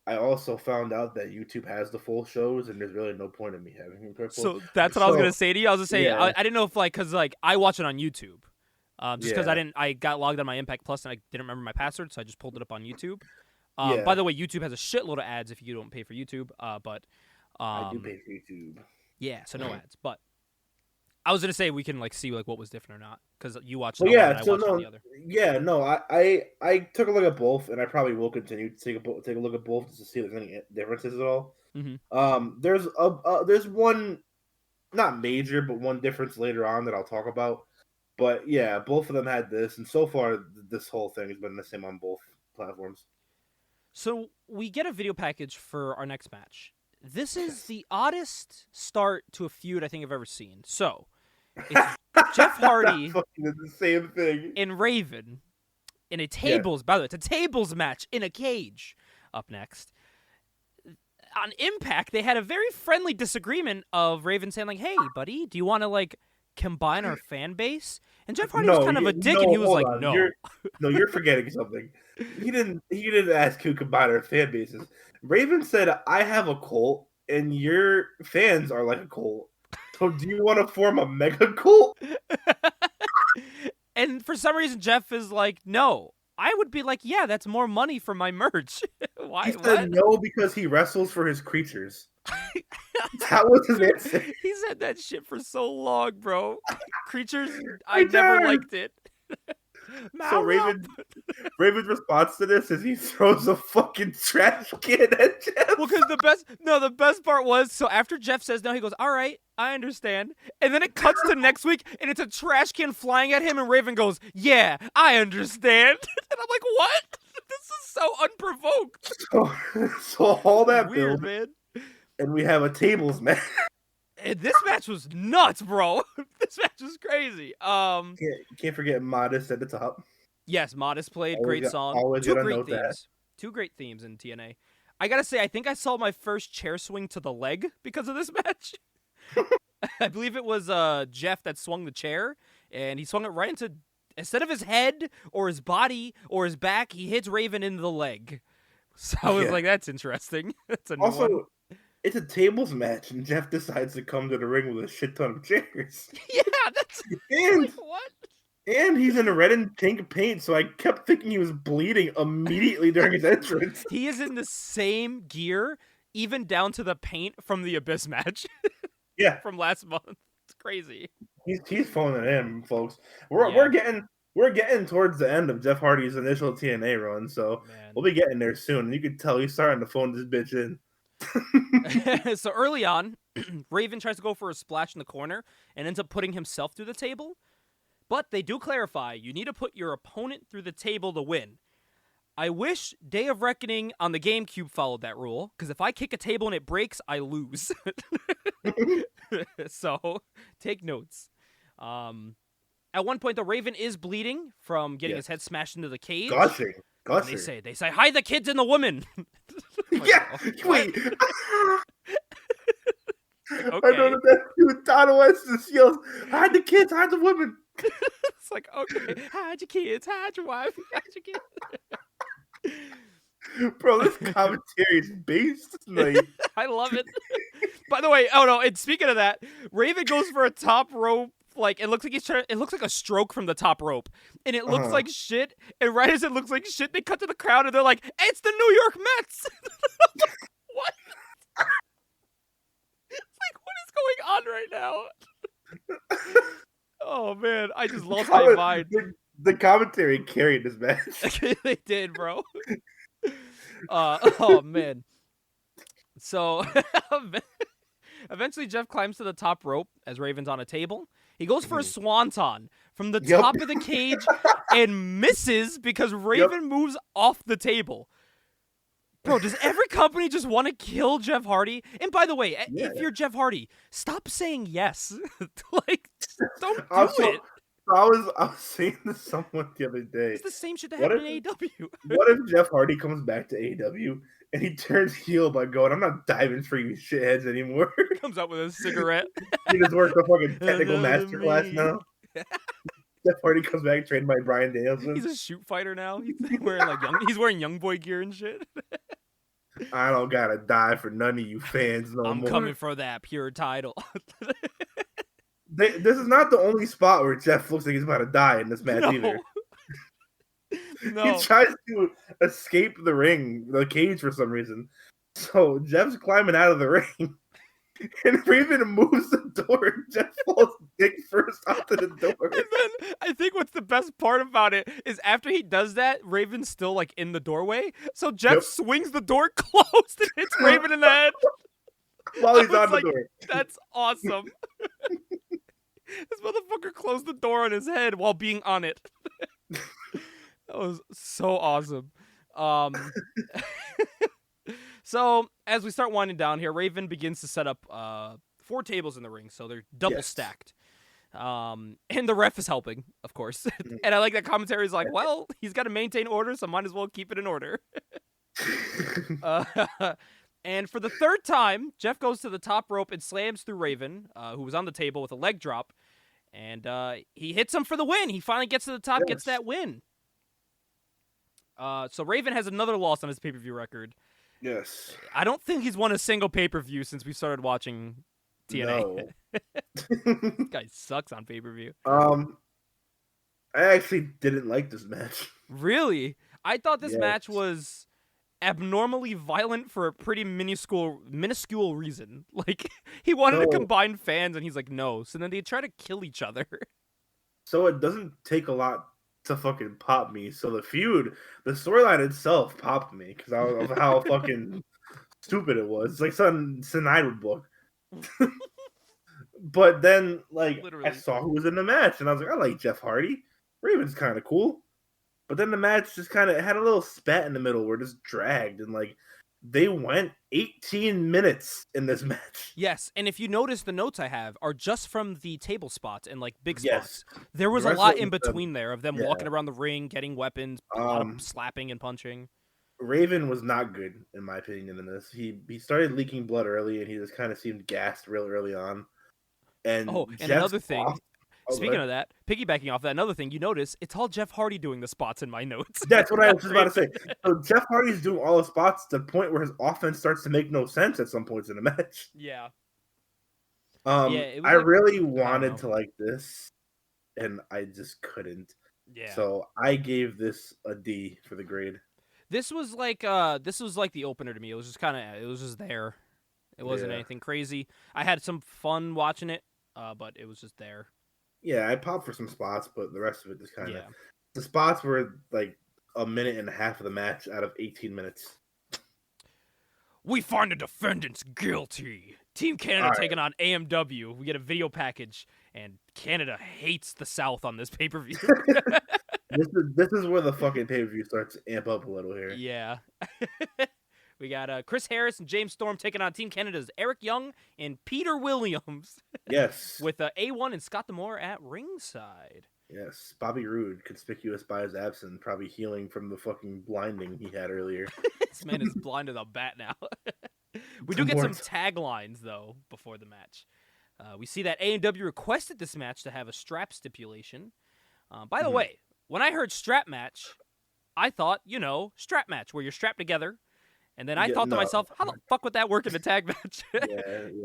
I also found out that YouTube has the full shows, and there's really no point in me having Impact Plus. So that's what I was gonna say to you. I was gonna say I didn't know if because I watch it on YouTube. Just because I got logged on my Impact Plus and I didn't remember my password, so I just pulled it up on YouTube. By the way, YouTube has a shitload of ads if you don't pay for YouTube. But I do pay for YouTube. Yeah, so no ads. But I was gonna say we can like see like what was different or not because you watched. Well, yeah, so no, the other. Yeah, no, I took a look at both, and I probably will continue to take a look at both just to see if there's any differences at all. Mm-hmm. There's one, not major, but one difference later on that I'll talk about. But yeah, both of them had this, and so far this whole thing has been the same on both platforms. So we get a video package for our next match. This is the oddest start to a feud I think I've ever seen. So it's Jeff Hardy the same thing. and Raven in a tables. By the way, it's a tables match in a cage. Up next. On Impact, they had a very friendly disagreement of Raven saying like, "Hey, buddy, do you want to like combine our fan base?" And Jeff Hardy was kind of a dick, and he was like, "No, you're forgetting something. He didn't ask who combine our fan bases. Raven said, I have a cult, and your fans are like a cult. So do you want to form a mega cult?" And for some reason, Jeff is like, "No." I would be like, "Yeah, that's more money for my merch." Why? He said no because he wrestles for his creatures. That was his answer. He said that shit for so long, bro. Creatures, I never liked it. So Raven's response to this is he throws a fucking trash can at Jeff. Well, because the best part was, so after Jeff says no, he goes, "All right, I understand." And then it cuts to next week, and it's a trash can flying at him, and Raven goes, "Yeah, I understand." And I'm like, what? This is so unprovoked. So all that weird, build, man. And we have a tables match. This match was nuts, bro. This match was crazy. Can't forget Modest at the top. Yes, Modest played. Great song. Always Two gotta great note that. themes. Two great themes in TNA. I gotta say, I think I saw my first chair swing to the leg because of this match. I believe it was Jeff that swung the chair, and he swung it right into, instead of his head or his body or his back, he hits Raven in the leg. So I was like, that's interesting. That's a new one. It's a tables match, and Jeff decides to come to the ring with a shit ton of chairs. Yeah, that's and like, what? And he's in red and pink paint, so I kept thinking he was bleeding immediately during his entrance. He is in the same gear, even down to the paint from the Abyss match. Yeah, from last month. It's crazy. He's phoning it in, folks. We're getting towards the end of Jeff Hardy's initial TNA run, so we'll be getting there soon. You can tell he's starting to phone this bitch in. So early on, Raven tries to go for a splash in the corner and ends up putting himself through the table. But they do clarify, you need to put your opponent through the table to win. I wish Day of Reckoning on the GameCube followed that rule, because if I kick a table and it breaks, I lose. So, take notes. At one point, the Raven is bleeding from getting his head smashed into the cage. Gushing. They say, hide the kids and the women. Like, yeah, wait. Okay. I know that dude, Donna West just yells, hide the kids, hide the women. It's like, okay, hide your kids, hide your wife, hide your kids. Bro, this commentary is based tonight. I love it. By the way, and speaking of that, Raven goes for a top rope. Like, it looks like it looks like a stroke from the top rope. And it looks like shit. And right as it looks like shit, they cut to the crowd and they're like, it's the New York Mets. What? It's like, what is going on right now? Oh, man. I just lost my mind. The commentary carried this match. They did, bro. Oh, man. So, eventually Jeff climbs to the top rope as Raven's on a table. He goes for a swanton from the top of the cage and misses because Raven moves off the table. Bro, does every company just want to kill Jeff Hardy? And by the way, if you're Jeff Hardy, stop saying yes. Like, don't do it. I was saying to someone the other day. It's the same shit that happened in AEW. What if Jeff Hardy comes back to AEW and he turns heel by going, I'm not diving for you shitheads anymore. Comes out with a cigarette. He just worked a fucking technical masterclass now. Jeff Hardy comes back trained by Bryan Danielson. He's a shoot fighter now. He's wearing young boy gear and shit. I don't gotta die for none of you fans no more. I'm coming for that pure title. This is not the only spot where Jeff looks like he's about to die in this match either. No. He tries to escape the cage for some reason. So Jeff's climbing out of the ring. And Raven moves the door and Jeff falls dick first onto the door. And then I think what's the best part about it is after he does that, Raven's still like in the doorway. So Jeff swings the door closed and hits Raven in the head. While he's on the door. That's awesome. This motherfucker closed the door on his head while being on it. That was so awesome. So, as we start winding down here, Raven begins to set up 4 tables in the ring, so they're double stacked. And the ref is helping, of course. And I like that commentary is like, well, he's got to maintain order, so might as well keep it in order. And for the 3rd time, Jeff goes to the top rope and slams through Raven, who was on the table with a leg drop. And he hits him for the win. He finally gets to the top, gets that win. So Raven has another loss on his pay-per-view record. Yes. I don't think he's won a single pay-per-view since we started watching TNA. No. This guy sucks on pay-per-view. I actually didn't like this match. Really? I thought this match was abnormally violent for a pretty minuscule reason. Like, he wanted to combine fans, and he's like, no. So then they try to kill each other. So it doesn't take a lot to fucking pop me. So the storyline itself popped me because of how fucking stupid it was. It's like something Sinai would book. But then, like, literally, I saw who was in the match, and I was like, I like Jeff Hardy. Raven's kind of cool. But then the match just kind of had a little spat in the middle where it just dragged, and like they went 18 minutes in this match. Yes, and if you notice, the notes I have are just from the table spots and like big Yes. spots. There was The a rest lot of in them, between there of them yeah. walking around the ring, getting weapons, a lot of slapping and punching. Raven was not good, in my opinion, in this. He started leaking blood early, and he just kind of seemed gassed real early on. And And Jeff's another thing, off. speaking of that, piggybacking off that, another thing you notice, it's all Jeff Hardy doing the spots in my notes. That's what I was just about to say. So Jeff Hardy's doing all the spots to the point where his offense starts to make no sense at some points in the match. Yeah. I really wanted to like this, and I just couldn't. Yeah. So I gave this a D for the grade. This was like the opener to me. It was just there. It wasn't anything crazy. I had some fun watching it, but it was just there. Yeah, I popped for some spots, but the rest of it just kind of. Yeah. The spots were like a minute and a half of the match out of 18 minutes. We find the defendants guilty. Team Canada taking on AMW. We get a video package, and Canada hates the South on this pay-per-view. This is where the fucking pay-per-view starts to amp up a little here. Yeah. We got Chris Harris and James Storm taking on Team Canada's Eric Young and Peter Williams. Yes. With A1 and Scott D'Amore at ringside. Yes. Bobby Roode, conspicuous by his absence, probably healing from the fucking blinding he had earlier. This man is blind as a bat now. We do get some taglines, though, before the match. We see that A&W requested this match to have a strap stipulation. By the way, when I heard strap match, I thought, strap match, where you're strapped together. And then I thought to myself, how the fuck would that work in a tag match?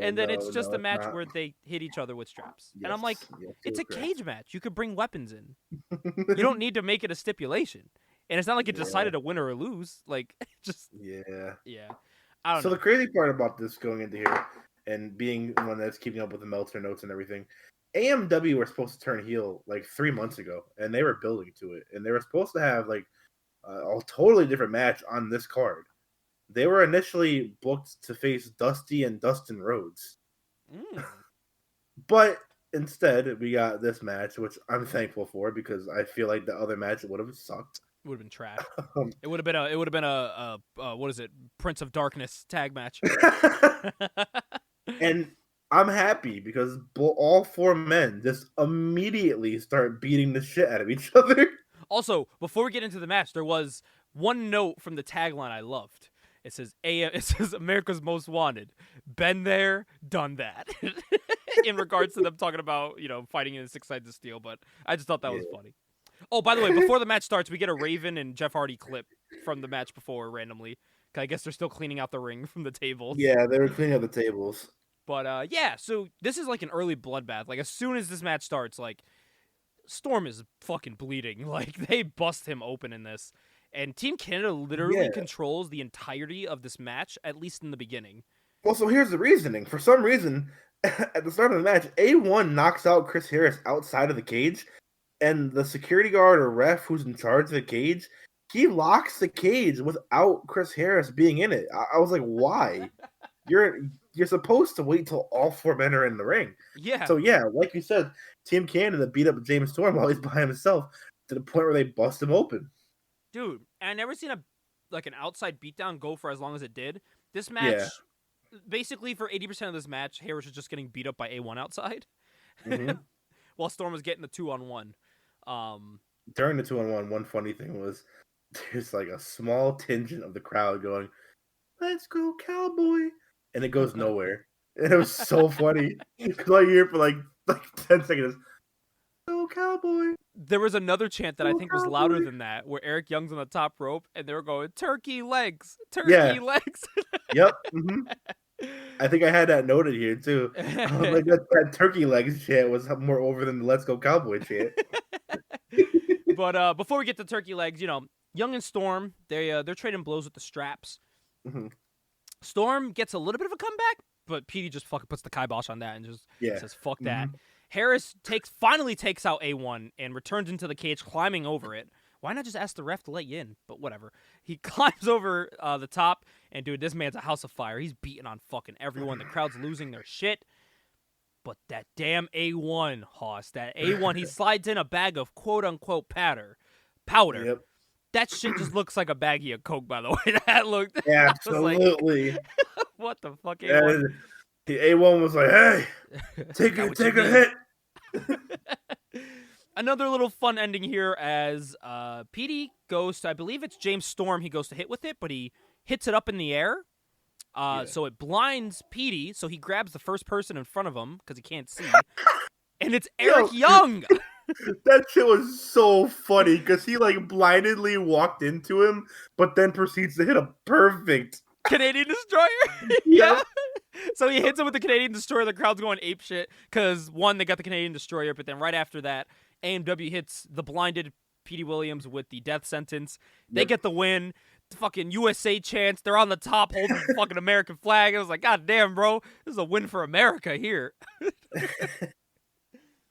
And then it's just a match where they hit each other with straps. Yes, and I'm like, it's a cage match. You could bring weapons in. You don't need to make it a stipulation. And it's not like it decided to win or lose. Like, just... Yeah. I don't know. So the crazy part about this going into here, and being one that's keeping up with the Meltzer notes and everything, AMW were supposed to turn heel like 3 months ago, and they were building to it. And they were supposed to have like a totally different match on this card. They were initially booked to face Dusty and Dustin Rhodes. But instead, we got this match, which I'm thankful for because I feel like the other match would have sucked. It would have been trash. It would have been a what is it? Prince of Darkness tag match. And I'm happy because all four men just immediately start beating the shit out of each other. Also, before we get into the match, there was one note from the tagline I loved. It says America's Most Wanted. Been there, done that. In regards to them talking about, fighting in 6 Sides of Steel, but I just thought that was funny. Oh, by the way, before the match starts, we get a Raven and Jeff Hardy clip from the match before randomly. I guess they're still cleaning out the ring from the tables. Yeah, they were cleaning out the tables. But so this is like an early bloodbath. Like as soon as this match starts, like Storm is fucking bleeding. Like they bust him open in this. And Team Canada literally controls the entirety of this match, at least in the beginning. Well, so here's the reasoning. For some reason, at the start of the match, A1 knocks out Chris Harris outside of the cage, and the security guard or ref who's in charge of the cage, he locks the cage without Chris Harris being in it. I was like, why? You're supposed to wait till all four men are in the ring. Yeah. So, like you said, Team Canada beat up James Storm while he's by himself to the point where they bust him open. Dude, I never seen an outside beatdown go for as long as it did. This match, basically for 80% of this match, Harris was just getting beat up by A1 outside. While Storm was getting the 2-on-1. During the 2-on-1, one funny thing was there's like a small tangent of the crowd going, "Let's go, Cowboy," and it goes nowhere. And it was so funny because I hear for like 10 seconds, "Go, Cowboy." There was another chant that I think was louder than that, where Eric Young's on the top rope and they were going, "Turkey legs, turkey legs." Yep. I think I had that noted here too. Like that turkey legs chant was more over than the "Let's Go Cowboy" chant. But before we get to turkey legs, Young and Storm, they're trading blows with the straps. Storm gets a little bit of a comeback, but Petey just fucking puts the kibosh on that and just says, "Fuck that." Harris finally takes out A1 and returns into the cage, climbing over it. Why not just ask the ref to let you in? But whatever. He climbs over the top, and dude, this man's a house of fire. He's beating on fucking everyone. The crowd's losing their shit. But that damn A1, Hoss, that A1, he slides in a bag of quote-unquote powder. Yep. That shit just looks like a baggie of Coke, by the way. That looked. I was like, Absolutely. what the fuck, A1? And the A1 was like, "Hey, take Got a what you take a need. hit." Another little fun ending here as PD goes to, I believe it's James Storm, he goes to hit with it, but he hits it up in the air. So it blinds PD, so he grabs the first person in front of him because he can't see. And it's Eric Young. That shit was so funny because he like blindly walked into him, but then proceeds to hit a perfect Canadian Destroyer? Yeah. So he hits him with the Canadian Destroyer. The crowd's going apeshit because, one, they got the Canadian Destroyer, but then right after that, AMW hits the blinded Petey Williams with the death sentence. They get the win. The fucking USA chants. They're on the top holding the fucking American flag. I was like, God damn, bro. This is a win for America here.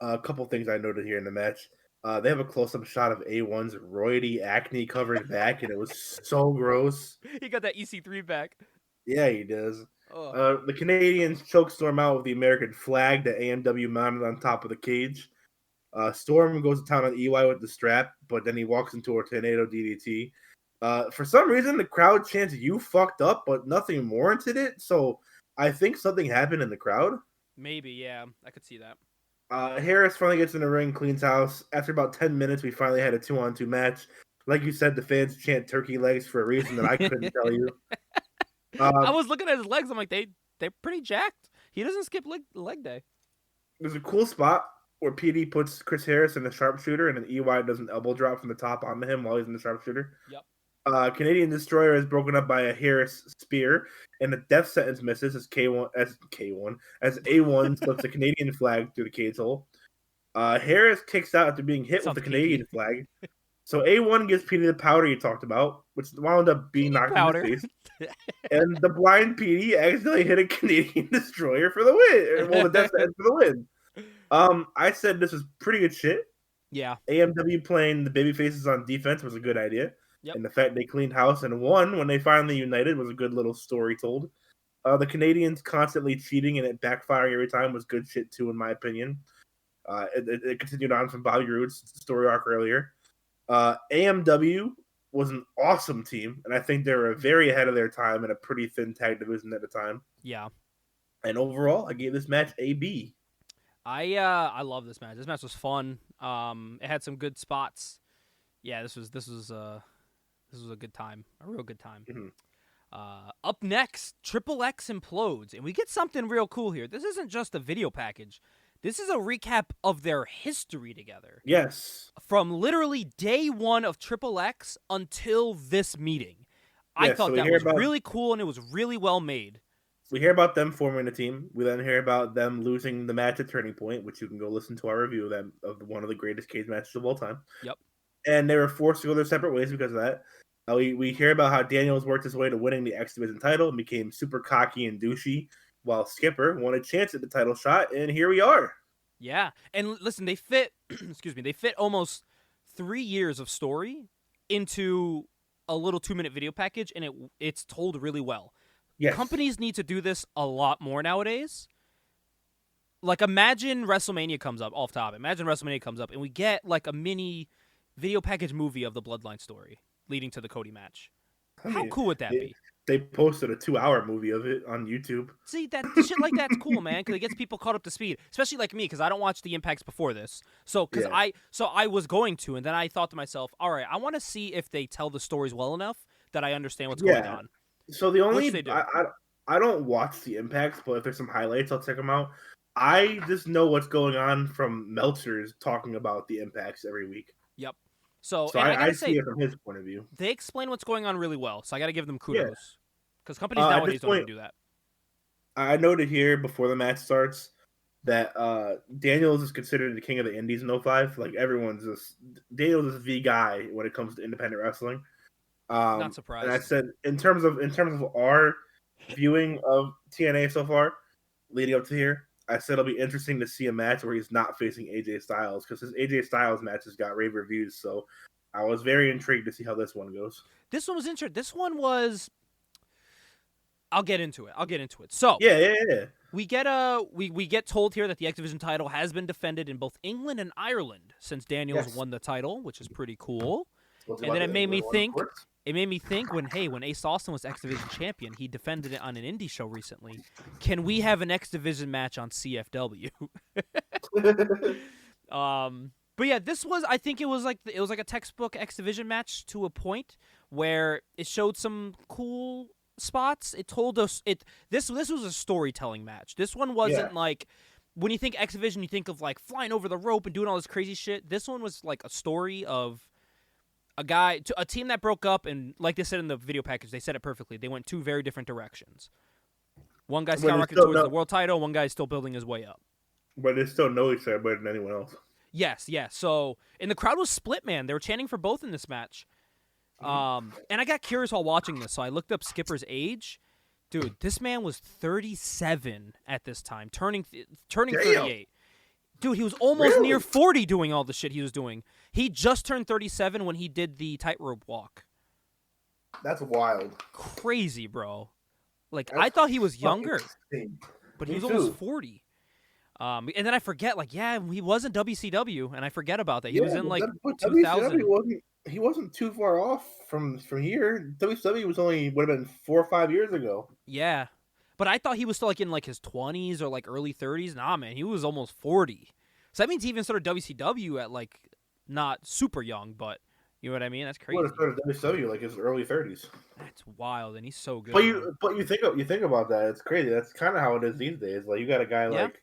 A couple things I noted here in the match. They have a close-up shot of A1's roidy, acne-covered back, and it was so gross. He got that EC3 back. Yeah, he does. Oh. The Canadians choke Storm out with the American flag that AMW mounted on top of the cage. Storm goes to town on EY with the strap, but then he walks into a tornado DDT. For some reason, the crowd chants, "You fucked up," but nothing warranted it. So I think something happened in the crowd. Maybe, yeah. I could see that. Harris finally gets in the ring, cleans house. After about 10 minutes, we finally had a 2-on-2 match. Like you said, the fans chant turkey legs for a reason that I couldn't tell you. I was looking at his legs. I'm like, they're pretty jacked. He doesn't skip leg day. There's a cool spot where PD puts Chris Harris in the sharpshooter, and then EY does an elbow drop from the top onto him while he's in the sharpshooter. Yep. Canadian Destroyer is broken up by a Harris spear, and the death sentence misses as A1 slips a Canadian flag through the cage hole. Harris kicks out after being hit with the Canadian flag. So A1 gives PD the powder you talked about, which wound up being knocked in the face. And the blind PD accidentally hit a Canadian Destroyer for the win. Well, the death sentence for the win. I said this was pretty good shit. Yeah. AMW playing the baby faces on defense was a good idea. Yep. And the fact they cleaned house and won when they finally united was a good little story told. The Canadians constantly cheating and it backfiring every time was good shit too, in my opinion. It continued on from Bobby Roode's story arc earlier. AMW was an awesome team, and I think they were very ahead of their time in a pretty thin tag division at the time. Yeah. And overall, I gave this match a B. I love this match. This match was fun. It had some good spots. Yeah, this was a good time, a real good time. Mm-hmm. Up next, Triple X implodes, and we get something real cool here. This isn't just a video package. This is a recap of their history together. Yes. From literally day one of Triple X until this meeting. I thought that was really cool, and it was really well made. We hear about them forming a team. We then hear about them losing the match at Turning Point, which you can go listen to our review of them, of one of the greatest cage matches of all time. Yep. And they were forced to go their separate ways because of that. We hear about how Daniels worked his way to winning the X Division title and became super cocky and douchey, while Skipper won a chance at the title shot, and here we are. Yeah, and listen, they fit, they fit almost 3 years of story into a little 2-minute video package, and it's told really well. Yes. Companies need to do this a lot more nowadays. Like, imagine WrestleMania comes up, off top. Imagine WrestleMania comes up, and we get like a mini video package movie of the Bloodline story leading to the Cody match. How cool would that be? They posted a 2-hour movie of it on YouTube. See, that shit like that's cool, man, because it gets people caught up to speed, especially like me, because I don't watch the Impacts before this. So, I was going to, and then I thought to myself, all right, I want to see if they tell the stories well enough that I understand what's going on. So the only I don't watch the Impacts, but if there's some highlights, I'll check them out. I just know what's going on from Meltzer's talking about the Impacts every week. Yep. So I see it from his point of view. They explain what's going on really well, so I got to give them kudos. Because companies nowadays don't even do that. I noted here before the match starts that Daniels is considered the king of the indies in 05. Like, Daniels is the guy when it comes to independent wrestling. Not surprised. And I said, in terms of our viewing of TNA so far, leading up to here, I said it'll be interesting to see a match where he's not facing AJ Styles, because his AJ Styles matches got rave reviews. So I was very intrigued to see how this one goes. This one was interesting. This one was. I'll get into it. So yeah. We get we get told here that the X Division title has been defended in both England and Ireland since Daniels won the title, which is pretty cool. And then it made me think. It made me think when Ace Austin was X Division champion, he defended it on an indie show recently. Can we have an X Division match on CFW? But yeah, this was. I think it was like a textbook X Division match to a point where it showed some cool spots. It told us this was a storytelling match. This one wasn't like when you think X Division, you think of like flying over the rope and doing all this crazy shit. This one was like a story of a team that broke up, and like they said in the video package, they said it perfectly. They went two very different directions. One guy skyrocketed towards the world title. One guy's still building his way up. But they still know each other better than anyone else. Yes. So, and the crowd was split, man. They were chanting for both in this match. And I got curious while watching this, so I looked up Skipper's age. Dude, this man was 37 at this time, turning 38. Dude, he was almost near 40 doing all the shit he was doing. He just turned 37 when he did the tightrope walk. That's wild. Crazy, bro. Like, I thought he was younger, but he was almost 40. And then I forget, like, he was in WCW, and I forget about that. He was in, like, 2000. He wasn't too far off from here. WCW would have been 4 or 5 years ago. Yeah. But I thought he was still, like, in, like, his 20s or, like, early 30s. Nah, man, he was almost 40. So that means he even started WCW at, like, not super young, but you know what I mean? That's crazy. He would have started WCW, like, his early 30s. That's wild, and he's so good. But you think about that. It's crazy. That's kind of how it is these days. Like, you got a guy like,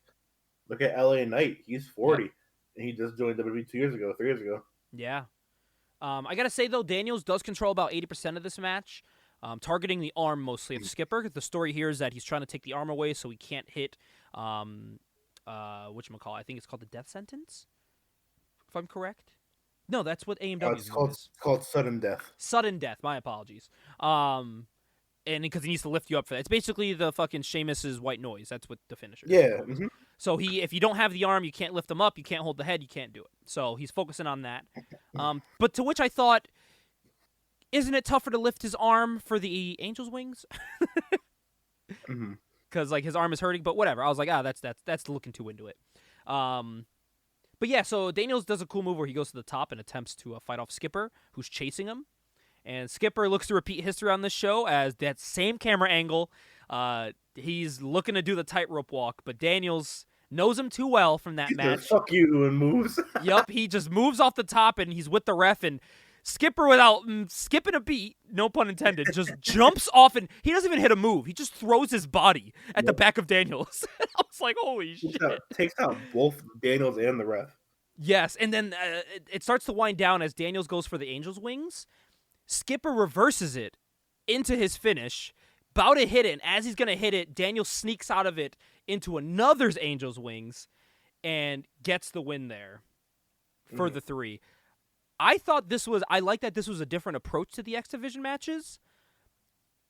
look at LA Knight. He's 40, and he just joined WWE 3 years ago. Yeah. I gotta say though, Daniels does control about 80% of this match, targeting the arm mostly of Skipper. The story here is that he's trying to take the arm away so he can't hit whatchamacallit. I think it's called the death sentence, if I'm correct. No, that's what AMW is. It's called sudden death. Sudden death. My apologies. And because he needs to lift you up for that. It's basically the fucking Sheamus's white noise. That's what the finisher is. Yeah. Mm-hmm. So if you don't have the arm, you can't lift him up, you can't hold the head, you can't do it. So he's focusing on that. But to which I thought, isn't it tougher to lift his arm for the Angel's Wings? Because like his arm is hurting, but whatever. I was like, that's looking too into it. But yeah, so Daniels does a cool move where he goes to the top and attempts to fight off Skipper, who's chasing him. And Skipper looks to repeat history on this show as that same camera angle. He's looking to do the tightrope walk, but Daniels knows him too well from that match. Fuck you and moves. Yup, he just moves off the top and he's with the ref, and Skipper, without skipping a beat, no pun intended, just jumps off, and he doesn't even hit a move. He just throws his body at the back of Daniels. I was like, holy shit. Takes out both Daniels and the ref. Yes, and then it starts to wind down as Daniels goes for the Angel's Wings. Skipper reverses it into his finish, about to hit it, and as he's going to hit it, Daniel sneaks out of it into another's Angel's Wings and gets the win there for the 3. I like that this was a different approach to the X Division matches.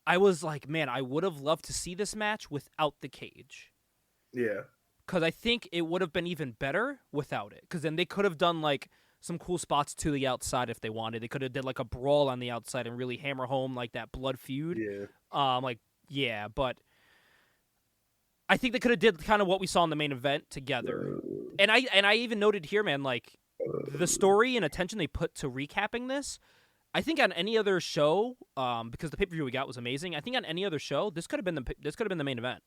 I was like, man, I would have loved to see this match without the cage. Yeah. Because I think it would have been even better without it. Because then they could have done, like, some cool spots to the outside if they wanted. They could have did, like, a brawl on the outside and really hammer home, like, that blood feud. Yeah. But I think they could have did kind of what we saw in the main event together. And I even noted here, man, like, the story and attention they put to recapping this, I think on any other show, because the pay-per-view we got was amazing, I think on any other show, this could have been the main event.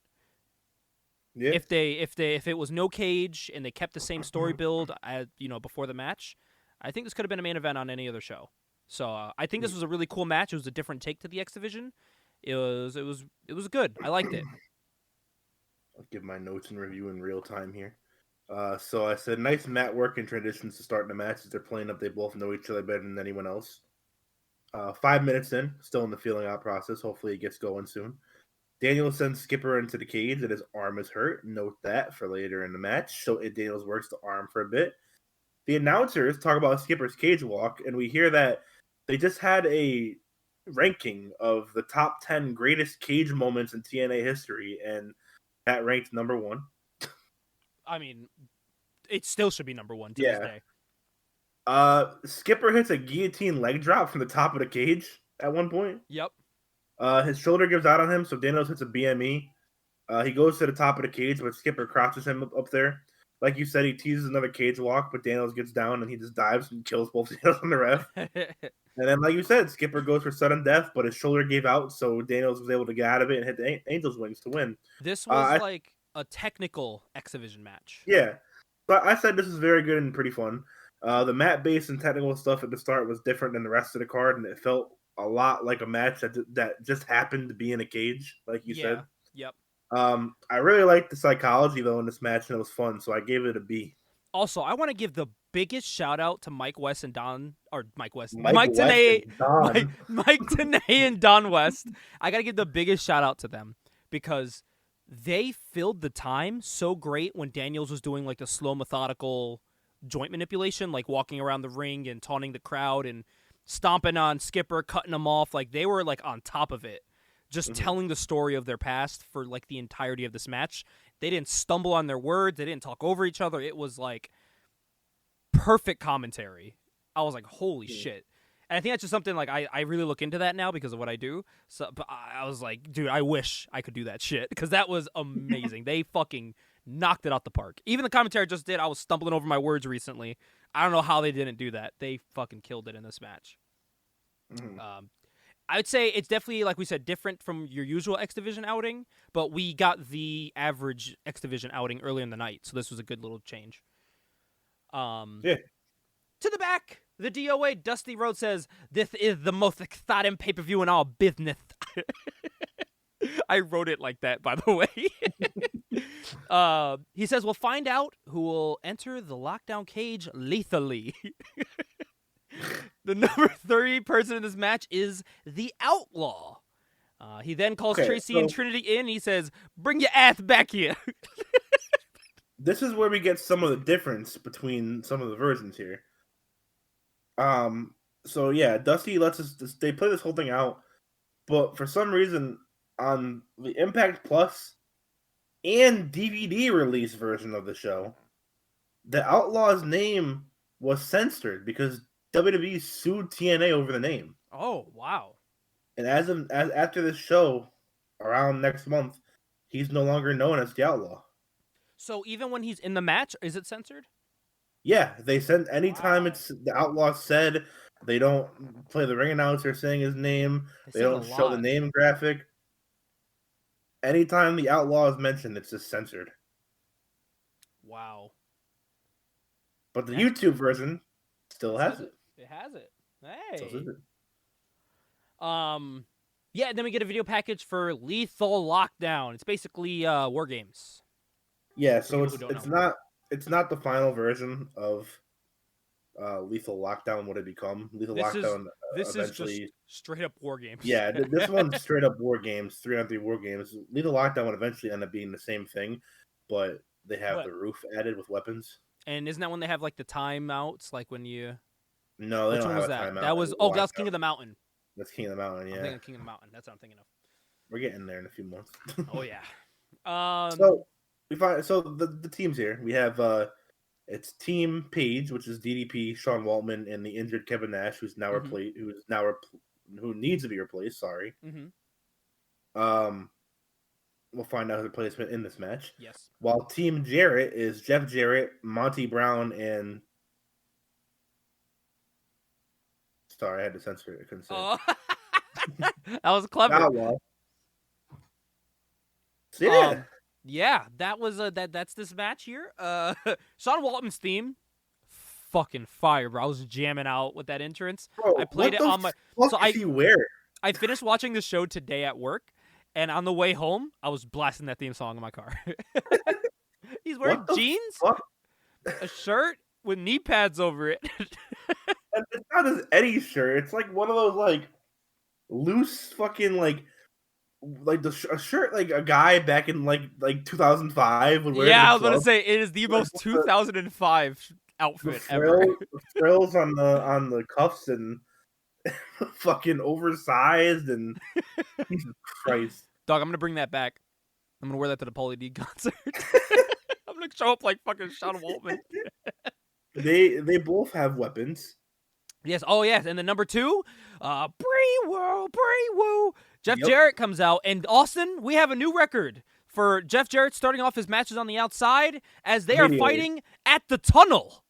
Yeah. If it was no cage and they kept the same story build as, before the match, I think this could have been a main event on any other show. So I think this was a really cool match. It was a different take to the X Division. It was good. I liked it. I'll give my notes and review in real time here. So I said, nice mat work and transitions to start the match as they're playing up. They both know each other better than anyone else. 5 minutes in, still in the feeling out process. Hopefully it gets going soon. Daniel sends Skipper into the cage and his arm is hurt. Note that for later in the match. So Daniels works the arm for a bit. The announcers talk about Skipper's cage walk, and we hear that they just had a ranking of the top 10 greatest cage moments in TNA history, and that ranked number 1. I mean, it still should be number 1 to this day. Skipper hits a guillotine leg drop from the top of the cage at one point. Yep. His shoulder gives out on him, so Daniels hits a BME. He goes to the top of the cage, but Skipper crosses him up there. Like you said, he teases another cage walk, but Daniels gets down and he just dives and kills both Daniels and the ref. And then, like you said, Skipper goes for sudden death, but his shoulder gave out, so Daniels was able to get out of it and hit the Angel's wings to win. This was like a technical X Division match. Yeah. But I said this is very good and pretty fun. The mat-based and technical stuff at the start was different than the rest of the card, and it felt a lot like a match that just happened to be in a cage, like you said. Yep. I really liked the psychology, though, in this match, and it was fun, so I gave it a B. Also, I want to give the biggest shout out to Mike Tenay and Don West. I got to give the biggest shout out to them because they filled the time so great when Daniels was doing like the slow, methodical joint manipulation, like walking around the ring and taunting the crowd and stomping on Skipper, cutting him off. Like they were like on top of it, just telling the story of their past for like the entirety of this match. They didn't stumble on their words. They didn't talk over each other. It was like perfect commentary. I was like, holy shit. And I think that's just something like I really look into that now because of what I do. So but I was like, dude, I wish I could do that shit because that was amazing. They fucking knocked it out the park. Even the commentary I just did, I was stumbling over my words recently. I don't know how they didn't do that. They fucking killed it in this match. I would say it's definitely, like we said, different from your usual X Division outing, but we got the average X Division outing earlier in the night, so this was a good little change. To the back, the DOA, Dusty Rhodes says, "This is the most exciting pay-per-view in all business." I wrote it like that, by the way. He says, "We'll find out who will enter the lockdown cage lethally." The number 3 person in this match is the Outlaw. He then calls Tracy and Trinity in. He says, "Bring your ass back here." This is where we get some of the difference between some of the versions here. So yeah, Dusty lets us. They play this whole thing out, but for some reason, on the Impact Plus and DVD release version of the show, the Outlaw's name was censored because WWE sued TNA over the name. Oh wow! And after this show, around next month, he's no longer known as the Outlaw. So even when he's in the match, is it censored? Yeah, they send anytime it's the Outlaw said. They don't play the ring announcer saying his name. They don't show the name graphic. Anytime the Outlaw is mentioned, it's just censored. Wow. But the YouTube version still has it. It has it. Hey. So is it. Yeah, and then we get a video package for Lethal Lockdown. It's basically War Games. Yeah, so it's not the final version of Lethal Lockdown. What it become? Lockdown. This eventually is just straight up War Games. Yeah, this one's straight up War Games. 3-on-3 War Games. Lethal Lockdown would eventually end up being the same thing, but they have the roof added with weapons. And isn't that when they have like the timeouts, like when you? No, they don't have a timeout. That was that was King of the Mountain. That's King of the Mountain. Yeah, I'm thinking King of the Mountain. That's what I'm thinking of. We're getting there in a few months. Oh yeah. So we find the teams here. We have it's Team Page, which is DDP, Sean Waltman, and the injured Kevin Nash, who's now replaced, who needs to be replaced. Sorry. We'll find out his replacement in this match. Yes. While Team Jarrett is Jeff Jarrett, Monty Brown, and sorry, I had to censor it. I couldn't say it. That was clever. Outlaw. So, yeah, that was that's this match here. Sean Waltman's theme, fucking fire, bro. I was jamming out with that entrance. Bro, I played it on my. So I finished watching the show today at work, and on the way home, I was blasting that theme song in my car. He's wearing jeans, a shirt with knee pads over it. And it's not his Eddie shirt. It's like one of those like loose fucking like a shirt like a guy back in like 2005 would wear. Yeah, I was gonna say it is the most 2005 outfit ever. The frills on the cuffs and fucking oversized and Jesus Christ. Dog, I'm gonna bring that back. I'm gonna wear that to the Paulie D concert. I'm gonna show up like fucking Sean Waltman. They both have weapons. Yes. Oh, yes. And then number 2, Bree Woo. Jeff Jarrett comes out. And Austin, we have a new record. for Jeff Jarrett starting off his matches on the outside as they are Immediately. fighting at the tunnel.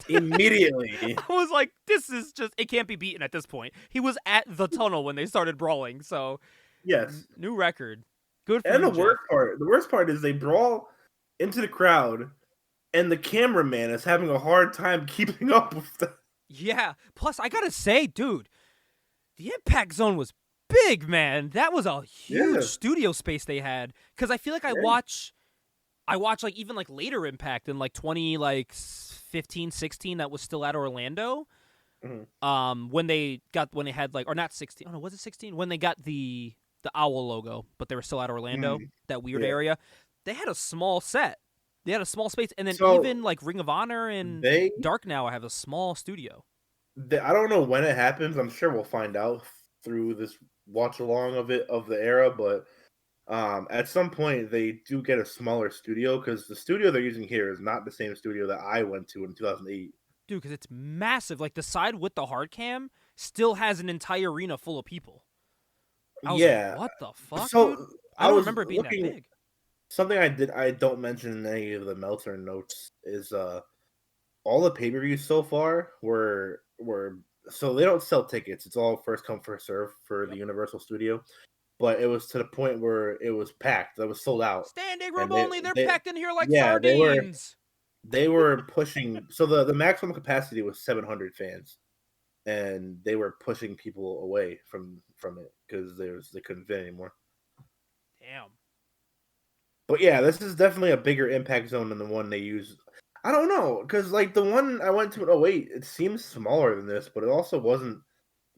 Immediately. I was like, this is just, it can't be beaten at this point. He was at the tunnel when they started brawling, so Yes. new record. Good for And you, the worst part is they brawl into the crowd, and the cameraman is having a hard time keeping up with them. Yeah. Plus, I gotta say, dude, the Impact Zone was big, man. That was a huge studio space they had. Because I feel like I watch like even like later Impact in like 2015, 16 that was still at Orlando. Mm-hmm. When they had like, or not 16. Oh no, was it 16? When they got the owl logo, but they were still at Orlando, that weird area. They had a small set. They had a small space, and then even like Ring of Honor and Dark Now have a small studio. I don't know when it happens. I'm sure we'll find out through this watch along of the era, but at some point they do get a smaller studio because the studio they're using here is not the same studio that I went to in 2008. Dude, because it's massive. Like the side with the hard cam still has an entire arena full of people. I was like, what the fuck? So dude? I don't remember it being that big. Something I don't mention in any of the Meltzer notes is all the pay-per-views so far were so they don't sell tickets. It's all first come first serve for the Universal Studio. But it was to the point where it was packed. That was sold out. Standing room only. They're packed in here like sardines. They were pushing. So the maximum capacity was 700 fans, and they were pushing people away from it because they couldn't fit anymore. Damn. But yeah, this is definitely a bigger Impact Zone than the one they use. I don't know, because like the one I went to in 08, it seems smaller than this, but it also wasn't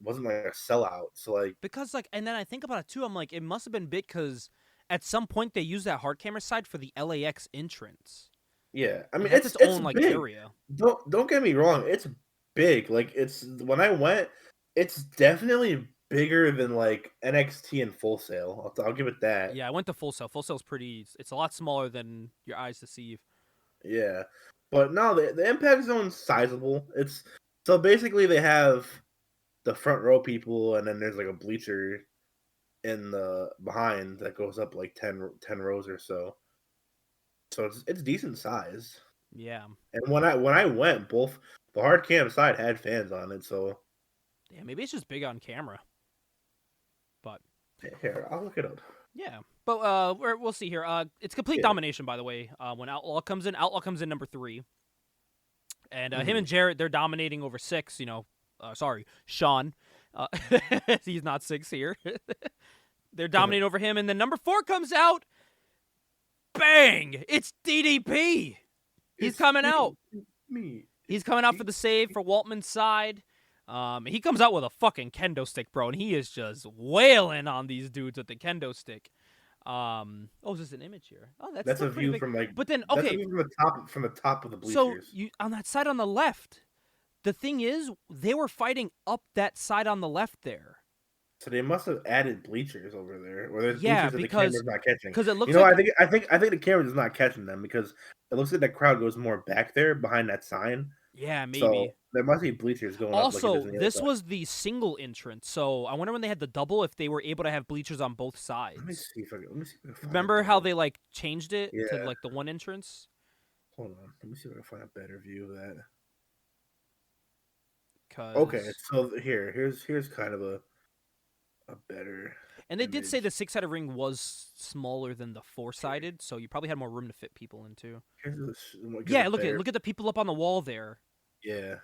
like a sellout. So like because like, and then I think about it too. I'm like, it must have been big because at some point they used that hard camera side for the LAX entrance. Yeah, I mean it's own like big. area. Don't get me wrong, it's big. Like it's when I went, it's definitely bigger than like NXT and Full Sail. I'll give it that. Yeah, I went to Full Sail. Full Sail's pretty. It's a lot smaller than your eyes deceive. Yeah, but no, the Impact Zone's sizable. It's so basically they have the front row people, and then there's like a bleacher in the behind that goes up like 10 rows or so. So it's decent size. Yeah. And when I went, both the hard cam side had fans on it, so yeah, maybe it's just big on camera. But here, I'll look it up. Yeah, but we'll see here. It's complete domination, by the way. When Outlaw comes in number 3, and him and Jarrett, they're dominating over 6. You know, sorry, Sean, he's not 6 here. They're dominating over him, and then number 4 comes out. Bang! It's DDP. He's coming out. He's coming out for the save for Waltman's side. He comes out with a fucking kendo stick, bro, and he is just wailing on these dudes with the kendo stick. Is this an image here? Oh, that's a view big. from like. But then, okay, that's a view from the top of the bleachers. So you on that side on the left. The thing is, they were fighting up that side on the left there. So they must have added bleachers over there, or there's bleachers that the camera's not catching. Because it looks, you know, like, I think the camera is not catching them because it looks like the crowd goes more back there behind that sign. Yeah, maybe. So there must be bleachers going also, up. Like this was the single entrance, so I wonder when they had the double if they were able to have bleachers on both sides. Let me see if I can Remember how they like changed it to like the one entrance? Hold on, let me see if I can find a better view of that. Okay, so here's kind of a better. And they did say the 6-sided ring was smaller than the 4-sided, so you probably had more room to fit people into. Yeah, look at the people up on the wall there. Yeah.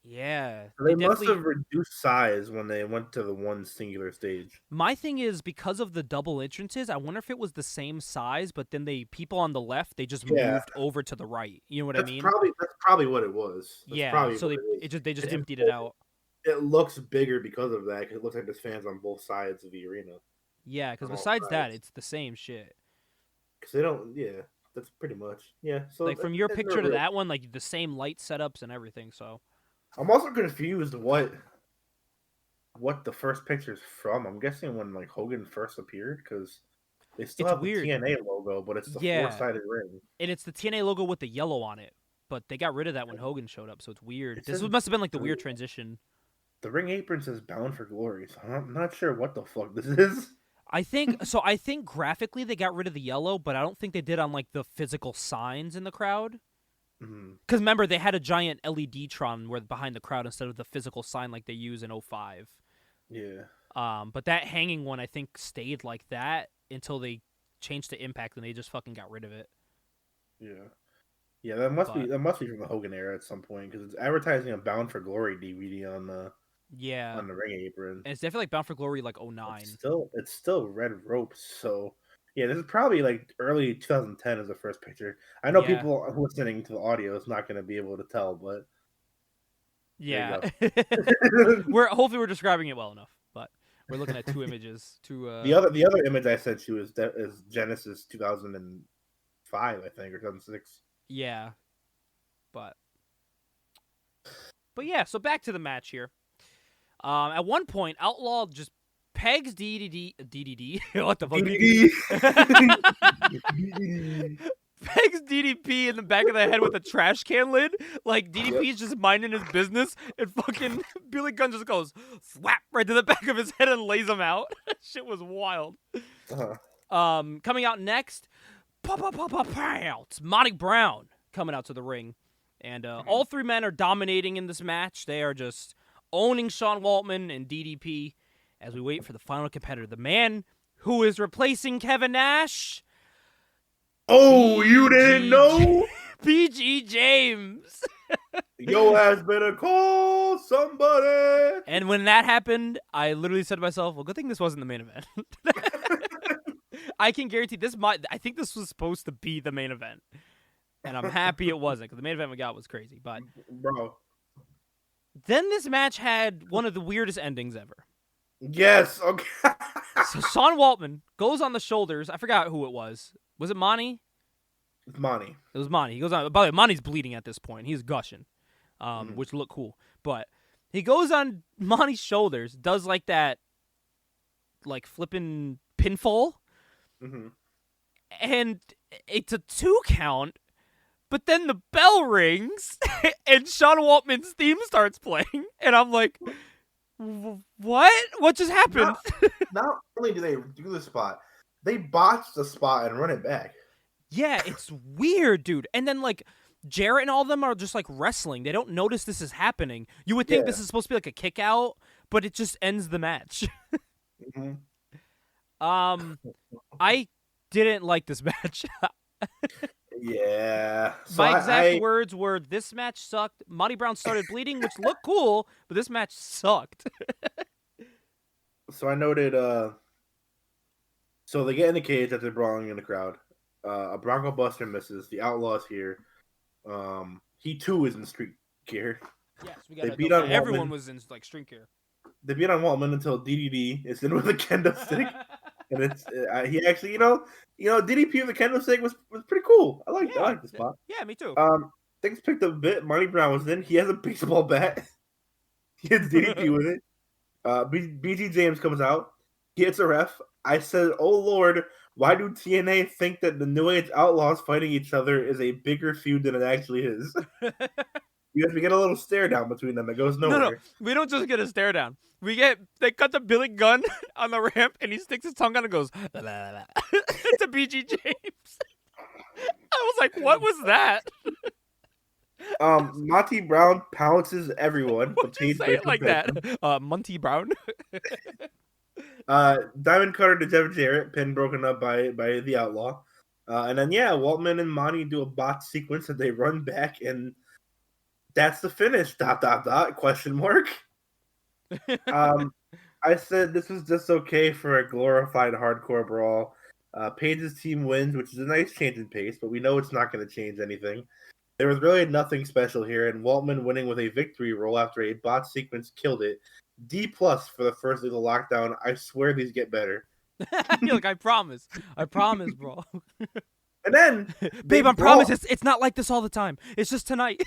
Yeah. They must have reduced size when they went to the one singular stage. My thing is, because of the double entrances, I wonder if it was the same size, but then people on the left, they just moved over to the right. You know what I mean? That's probably what it was. So they just emptied it out. It looks bigger because of that, because it looks like there's fans on both sides of the arena. Yeah, because besides that, it's the same shit. Because they don't, that's pretty much, So like from your picture to that one, like the same light setups and everything. So I'm also confused what the first picture's from. I'm guessing when like Hogan first appeared, because they still have the TNA logo, but it's the 4-sided ring, and it's the TNA logo with the yellow on it. But they got rid of that when Hogan showed up, so it's weird. This must have been like the weird transition. The ring apron says "Bound for Glory," so I'm not sure what the fuck this is. I think so. I think graphically they got rid of the yellow, but I don't think they did on like the physical signs in the crowd. Mhm. Because remember, they had a giant LED Tron where behind the crowd instead of the physical sign like they use in 05. Yeah. But that hanging one I think stayed like that until they changed to Impact and they just fucking got rid of it. Yeah. Yeah, that must be But from the Hogan era at some point because it's advertising a Bound for Glory DVD yeah, on the ring apron. and it's definitely like Bound for Glory like 09. It's still red ropes. So yeah, this is probably like early 2010 is the first picture. I know Yeah, people listening to the audio is not going to be able to tell, but there yeah. you go. Hopefully we're describing it well enough, but we're looking at two images. The other image I sent you is Genesis 2005, I think, or 2006. Yeah, but yeah. So back to the match here. At one point, Outlaw just pegs DDD. What the fuck? DDD. Pegs DDP in the back of the head with a trash can lid. Like DDP's just minding his business, and fucking Billy Gunn just goes slap right to the back of his head and lays him out. Shit was wild. Coming out next, it's Monty Brown coming out to the ring, and all three men are dominating in this match. They are just owning Sean Waltman and DDP as we wait for the final competitor, the man who is replacing Kevin Nash. Oh, you didn't know? PG James. Yo ass better call somebody. And when that happened, I literally said to myself, well, good thing this wasn't the main event. I can guarantee I think this was supposed to be the main event. And I'm happy it wasn't, because the main event we got was crazy. But bro. Then this match had one of the weirdest endings ever. Yes, okay. So Sean Waltman goes on the shoulders. I forgot who it was. Was it Monty? It's Monty. It was Monty. He goes on. By the way, Monty's bleeding at this point. He's gushing, which looked cool. But he goes on Monty's shoulders, does like that, like flipping pinfall, and it's a 2 count. But then the bell rings, and Sean Waltman's theme starts playing, and I'm like, what? What just happened? Not only do they do the spot, they botch the spot and run it back. Yeah, it's weird, dude. And then, like, Jarrett and all of them are just, like, wrestling. They don't notice this is happening. You would think this is supposed to be, like, a kick out, but it just ends the match. I didn't like this match. Yeah. So my exact words were, this match sucked. Monty Brown started bleeding, which looked cool, but this match sucked. So I noted, so they get in the cage after brawling in the crowd. A Bronco Buster misses. The Outlaw's here. He too is in street gear. Yes, we got everyone was in like street gear. They beat on Waltman until DDD is in with a kendo stick, and it's he actually, DDP with the kendo stick was pretty cool. I like the spot. Yeah, me too. Things picked up a bit. Monty Brown was in. He has a baseball bat. He hits DDP with it. BG James comes out. He hits a ref. I said, "Oh Lord, why do TNA think that the New Age Outlaws fighting each other is a bigger feud than it actually is?" Because we get a little stare down between them that goes nowhere. No, we don't just get a stare down. They cut to Billy Gunn on the ramp, and he sticks his tongue out and goes la, la, la, to BG James. I was like, what was that? Monty Brown pounces everyone. Why'd you say it like that? Monty Brown. Diamond Cutter to Jeff Jarrett, pin broken up by the Outlaw. And then Waltman and Monty do a bot sequence and they run back and that's the finish. ... Question mark. I said this was just okay for a glorified hardcore brawl. Paige's team wins, which is a nice change in pace, but we know it's not going to change anything. There was really nothing special here, and Waltman winning with a victory roll after a bot sequence killed it. D+ for the first little lockdown. I swear these get better. You're like, I promise, bro. And then, babe, I promise it's not like this all the time. It's just tonight.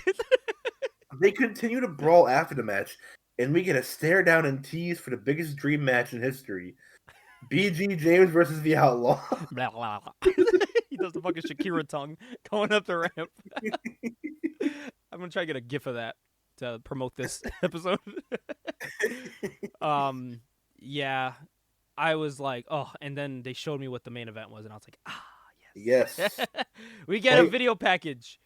They continue to brawl after the match, and we get a stare down and tease for the biggest dream match in history. BG James versus the Outlaw. Blah, blah, blah. He does the fucking Shakira tongue going up the ramp. I'm gonna try to get a gif of that to promote this episode. Yeah, I was like, oh, and then they showed me what the main event was, and I was like, Yes. we get a video package.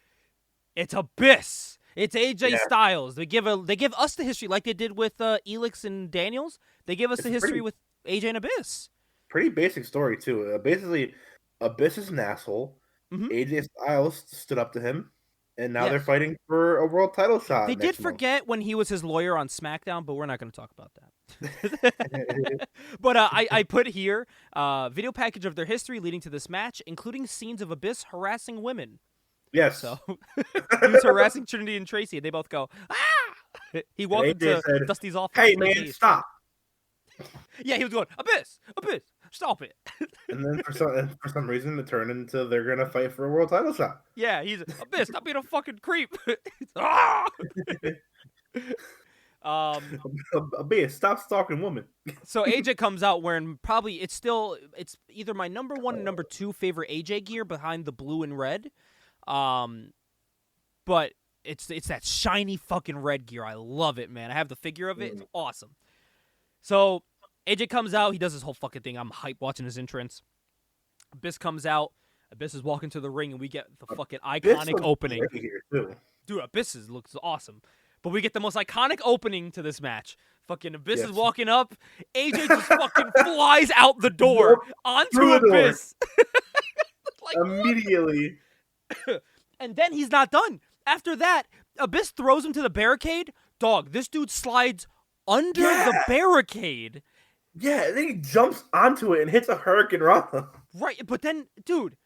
It's Abyss. It's AJ Yeah. Styles. They give us the history like they did with Elix and Daniels. They give us the history with AJ and Abyss. Pretty basic story too. Basically, Abyss is an asshole. Mm-hmm. AJ Styles stood up to him, and now Yes. they're fighting for a world title shot. They did next month. forget when he was his lawyer on SmackDown, but we're not going to talk about that. But I put here video package of their history leading to this match, including scenes of Abyss harassing women. Yes. So he was harassing Trinity and Tracy, and they both go, ah! He walked into Dusty's office. Hey, man, stop. Yeah, he was going, Abyss, stop it. And then for some reason, it turned into they're going to fight for a world title shot. Yeah, he's, Abyss, stop being a fucking creep. Ah! Abyss, stop stalking women. So AJ comes out wearing it's either my number 1 and number 2 favorite AJ gear behind the blue and red. But it's that shiny fucking red gear. I love it, man. I have the figure of it. It's awesome. So AJ comes out. He does this whole fucking thing. I'm hyped watching his entrance. Abyss comes out. Abyss is walking to the ring, and we get the fucking iconic opening. Dude, Abyss looks awesome. But we get the most iconic opening to this match. Fucking Abyss is walking up. AJ just fucking flies out the door onto Abyss. Like, immediately. And then he's not done. After that, Abyss throws him to the barricade. Dog, this dude slides under the barricade. Yeah, and then he jumps onto it and hits a Hurricane Rana. Right, but then, dude,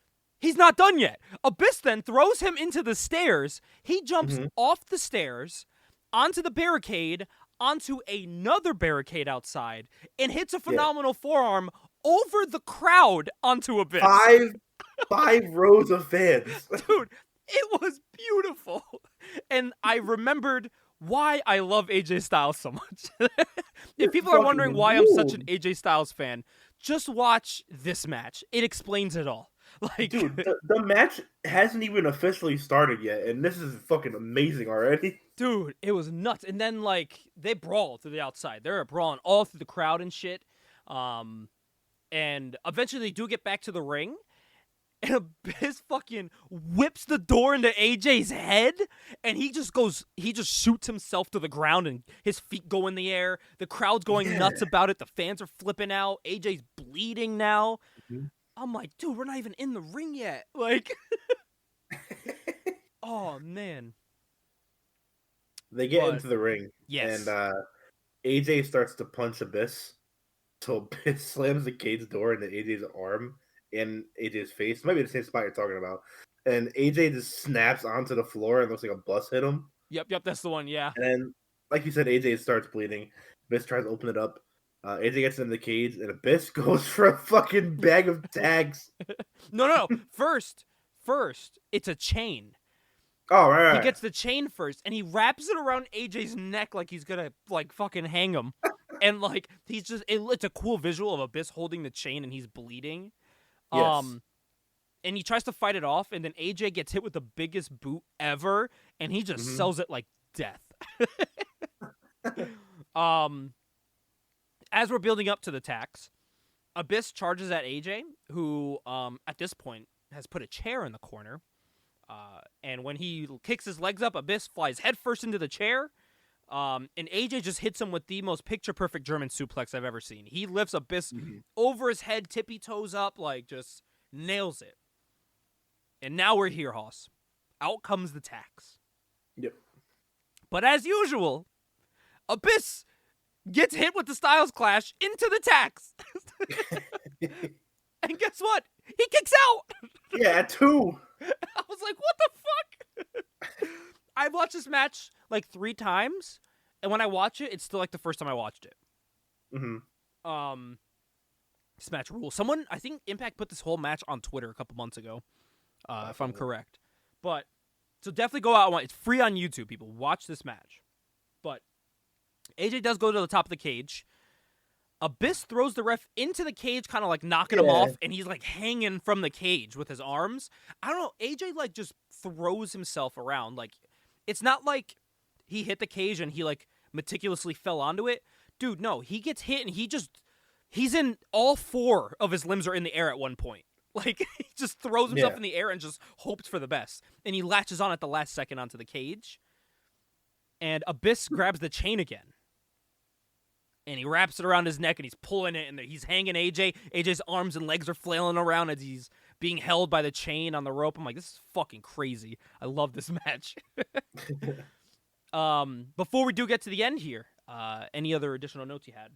he's not done yet. Abyss then throws him into the stairs. He jumps off the stairs, onto the barricade, onto another barricade outside, and hits a phenomenal forearm over the crowd onto Abyss. Five rows of fans. Dude, it was beautiful. And I remembered why I love AJ Styles so much. If people are wondering why I'm such an AJ Styles fan, just watch this match. It explains it all. Like, dude, the match hasn't even officially started yet, and this is fucking amazing already. Dude, it was nuts. And then, like, they brawl to the outside. They're brawling all through the crowd and shit. And eventually they do get back to the ring. And Abyss fucking whips the door into AJ's head, and he just shoots himself to the ground, and his feet go in the air. The crowd's going nuts about it. The fans are flipping out. AJ's bleeding now. Mm-hmm. I'm like, dude, we're not even in the ring yet. Like, oh, man. They get into the ring, yes, and AJ starts to punch Abyss. So Abyss slams the cage door into AJ's arm. In AJ's face. Might be the same spot you're talking about. And AJ just snaps onto the floor and looks like a bus hit him. Yep, that's the one, yeah. And then, like you said, AJ starts bleeding. Abyss tries to open it up. AJ gets in the cage, and Abyss goes for a fucking bag of tags. No. First, it's a chain. Oh, right. He gets the chain first, and he wraps it around AJ's neck like he's gonna, like, fucking hang him. And, like, it's a cool visual of Abyss holding the chain, and he's bleeding. Yes. And he tries to fight it off, and then AJ gets hit with the biggest boot ever, and he just sells it like death. As we're building up to the tax, Abyss charges at AJ, who at this point has put a chair in the corner. And when he kicks his legs up, Abyss flies headfirst into the chair. And AJ just hits him with the most picture-perfect German suplex I've ever seen. He lifts Abyss over his head, tippy toes up, like, just nails it. And now we're here, Hoss. Out comes the tax. Yep. But as usual, Abyss gets hit with the Styles Clash into the tax. And guess what? He kicks out! Yeah, 2. I was like, what the fuck? I've watched this match like 3 times, and when I watch it, it's still like the first time I watched it. This match rules. I think Impact put this whole match on Twitter a couple months ago, if I'm correct. But so definitely go out and watch. It's free on YouTube. People watch this match. But AJ does go to the top of the cage. Abyss throws the ref into the cage, kind of like knocking him off, and he's like hanging from the cage with his arms. I don't know. AJ like just throws himself around. Like, it's not like he hit the cage and he like meticulously fell onto it. Dude, no, he gets hit and he He's in all 4 of his limbs are in the air at one point. Like, he just throws himself in the air and just hopes for the best. And he latches on at the last second onto the cage. And Abyss grabs the chain again. And he wraps it around his neck and he's pulling it and he's hanging AJ. AJ's arms and legs are flailing around as he's being held by the chain on the rope. I'm like, this is fucking crazy. I love this match. Before we do get to the end here, any other additional notes you had?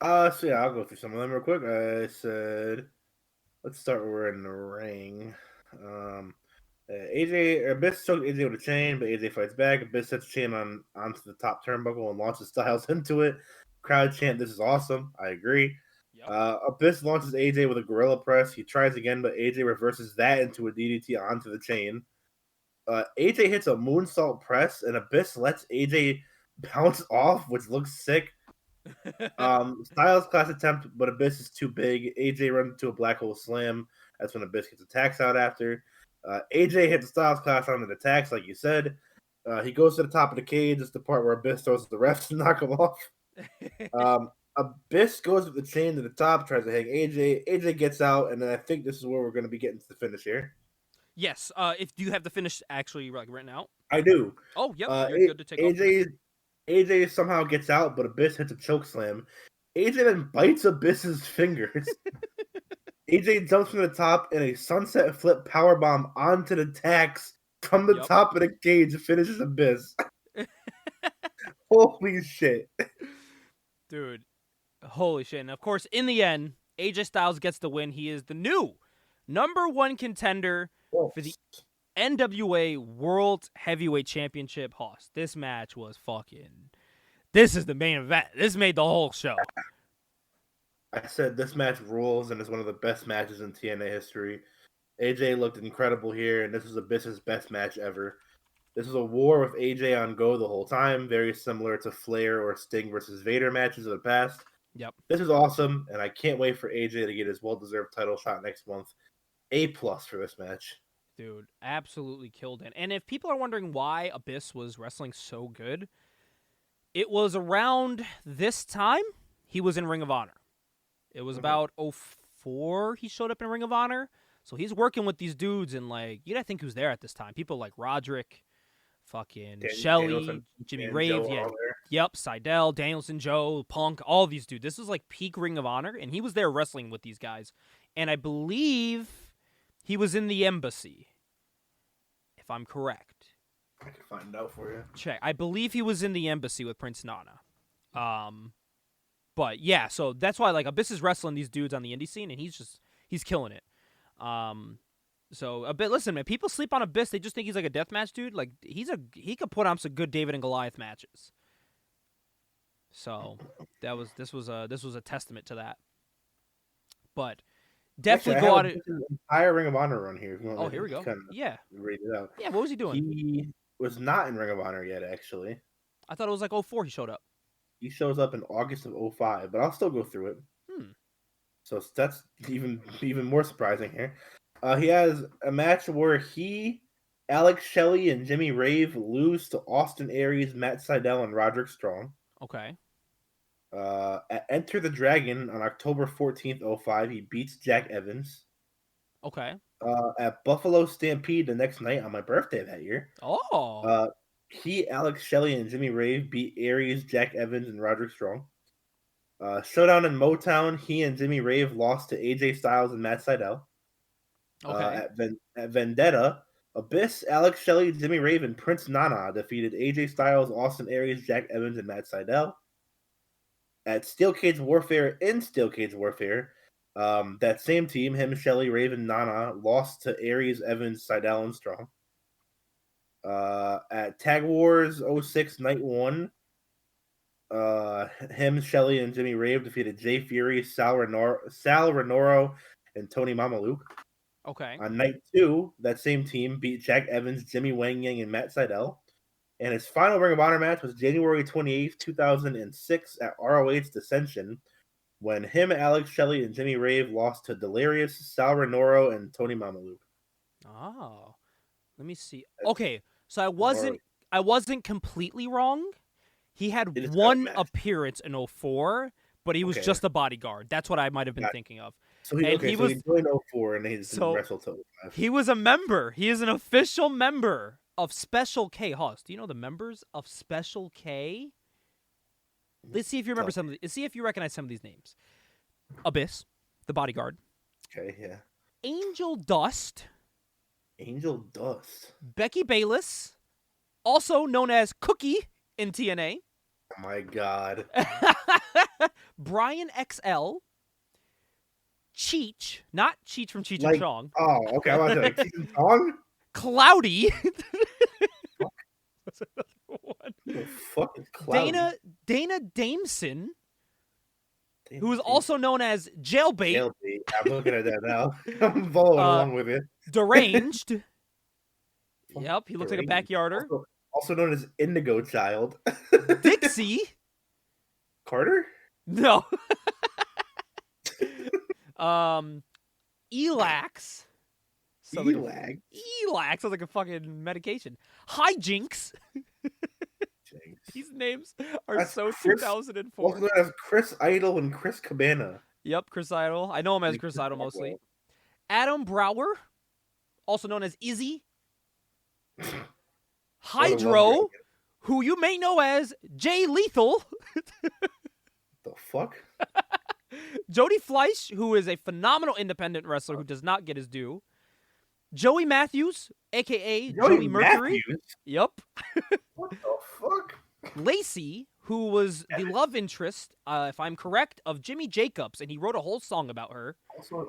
So yeah, I'll go through some of them real quick. I said, let's start where we're in the ring. Abyss choked AJ with a chain, but AJ fights back. Abyss sets the chain onto the top turnbuckle and launches Styles into it. Crowd chant, "This is awesome." I agree. Yep. Abyss launches AJ with a gorilla press. He tries again, but AJ reverses that into a DDT onto the chain. AJ hits a moonsault press, and Abyss lets AJ bounce off, which looks sick. Styles class attempt, but Abyss is too big. AJ runs into a black hole slam. That's when Abyss gets attacks out after. AJ hits the Styles class on the attacks, like you said. He goes to the top of the cage. It's the part where Abyss throws the refs to knock him off. Abyss goes with the chain to the top, tries to hang AJ. AJ gets out, and then I think this is where we're going to be getting to the finish here. Yes. Do you have the finish actually like written out? I do. Oh, yep. You're good to take off. AJ somehow gets out, but Abyss hits a choke slam. AJ then bites Abyss's fingers. AJ jumps from the top in a sunset flip powerbomb onto the tacks from the top of the cage and finishes Abyss. Holy shit. Dude, holy shit. And of course, in the end, AJ Styles gets the win. He is the new #1 contender for the NWA World Heavyweight Championship. Hoss, this match was fucking... This is the main event. This made the whole show. I said this match rules and is one of the best matches in TNA history. AJ looked incredible here, and this was Abyss's best match ever. This was a war with AJ on go the whole time, very similar to Flair or Sting versus Vader matches of the past. Yep. This is awesome, and I can't wait for AJ to get his well-deserved title shot next month. A+ for this match. Dude, absolutely killed it. And if people are wondering why Abyss was wrestling so good, it was around this time he was in Ring of Honor. It was about 2004 he showed up in Ring of Honor. So he's working with these dudes, and like, you gotta think who's there at this time. People like Roderick, fucking Shelley, Jimmy Rave, yep, Seidel, Danielson, Joe, Punk, all these dudes. This was like peak Ring of Honor, and he was there wrestling with these guys. And I believe he was in the Embassy, if I'm correct. I can find out for you. Check. I believe he was in the Embassy with Prince Nana. But yeah, so that's why like Abyss is wrestling these dudes on the indie scene, and he's killing it. So listen, man, people sleep on Abyss. They just think he's like a deathmatch dude. Like he could put on some good David and Goliath matches. So this was a testament to that. But definitely go out. Entire Ring of Honor run here. Oh, here we go. Yeah. Read it out. Yeah, what was he doing? He was not in Ring of Honor yet, actually. I thought it was like 2004 he showed up. He shows up in August of 2005, but I'll still go through it. So that's even more surprising here. He has a match where Alex Shelley, and Jimmy Rave lose to Austin Aries, Matt Sydal, and Roderick Strong. Okay. At Enter the Dragon on October 14th, 2005, he beats Jack Evans. Okay. At Buffalo Stampede the next night on my birthday that year. Oh. Alex Shelley, and Jimmy Rave beat Aries, Jack Evans, and Roderick Strong. Showdown in Motown, he and Jimmy Rave lost to AJ Styles and Matt Sydal. Okay. At Vendetta, Abyss, Alex Shelley, Jimmy Rave, and Prince Nana defeated AJ Styles, Austin Aries, Jack Evans, and Matt Sydal. At Steel Cage Warfare, that same team, him, Shelley, Rave, and Nana, lost to Aries, Evans, Sydal, and Strong. At Tag Wars 06 Night 1, him, Shelley, and Jimmy Rave defeated Jay Fury, Sal Renoro, and Tony Mamaluke. Okay. On Night 2, that same team beat Jack Evans, Jimmy Wang Yang, and Matt Sydal. And his final Ring of Honor match was January 28th, 2006 at ROH Dissension, when him, Alex Shelley, and Jimmy Rave lost to Delirious, Sal Renoro, and Tony Mamaluke. Oh. Let me see. Okay, so I wasn't completely wrong. He had one appearance in 2004, but he was Okay. just a bodyguard. That's what I might have been Got it. thinking of. So he And okay. he So was he joined 04 and he's so wrestled till 05. he was a member. He is an official member of Special K. Hoss, do you know the members of Special K? Let's see if you remember some of these. See if you recognize some of these names. Abyss, the bodyguard. Okay, yeah. Angel Dust. Angel Dust. Becky Bayless, also known as Cookie in TNA. Oh my god. Brian XL. Cheech, not Cheech from Cheech and Like, Chong. oh, okay. I was like, Cheech and Chong? Cloudy. That's another one. Who the fuck is Cloudy? Dana Dameson, who is also known as Jailbait. Jailbait. I'm looking at that now. I'm following along with it. Deranged. Yep, he looks like a backyarder. Also known as Indigo Child. Dixie. Carter? No. Elax. Elax? Elax sounds like a fucking medication. Hijinks. These names are That's so Chris, 2004. also known as Chris Idol and Chris Cabana. Yep, Chris Idol. I know him as Chris Idol mostly. Adam Brower, also known as Izzy. Hydro, who you may know as Jay Lethal. The fuck? Jody Fleisch, who is a phenomenal independent wrestler who does not get his due. Joey Matthews, a.k.a. Joey Mercury. Matthews? Yep. What the fuck? Lacey, who was the love interest, if I'm correct, of Jimmy Jacobs, and he wrote a whole song about her.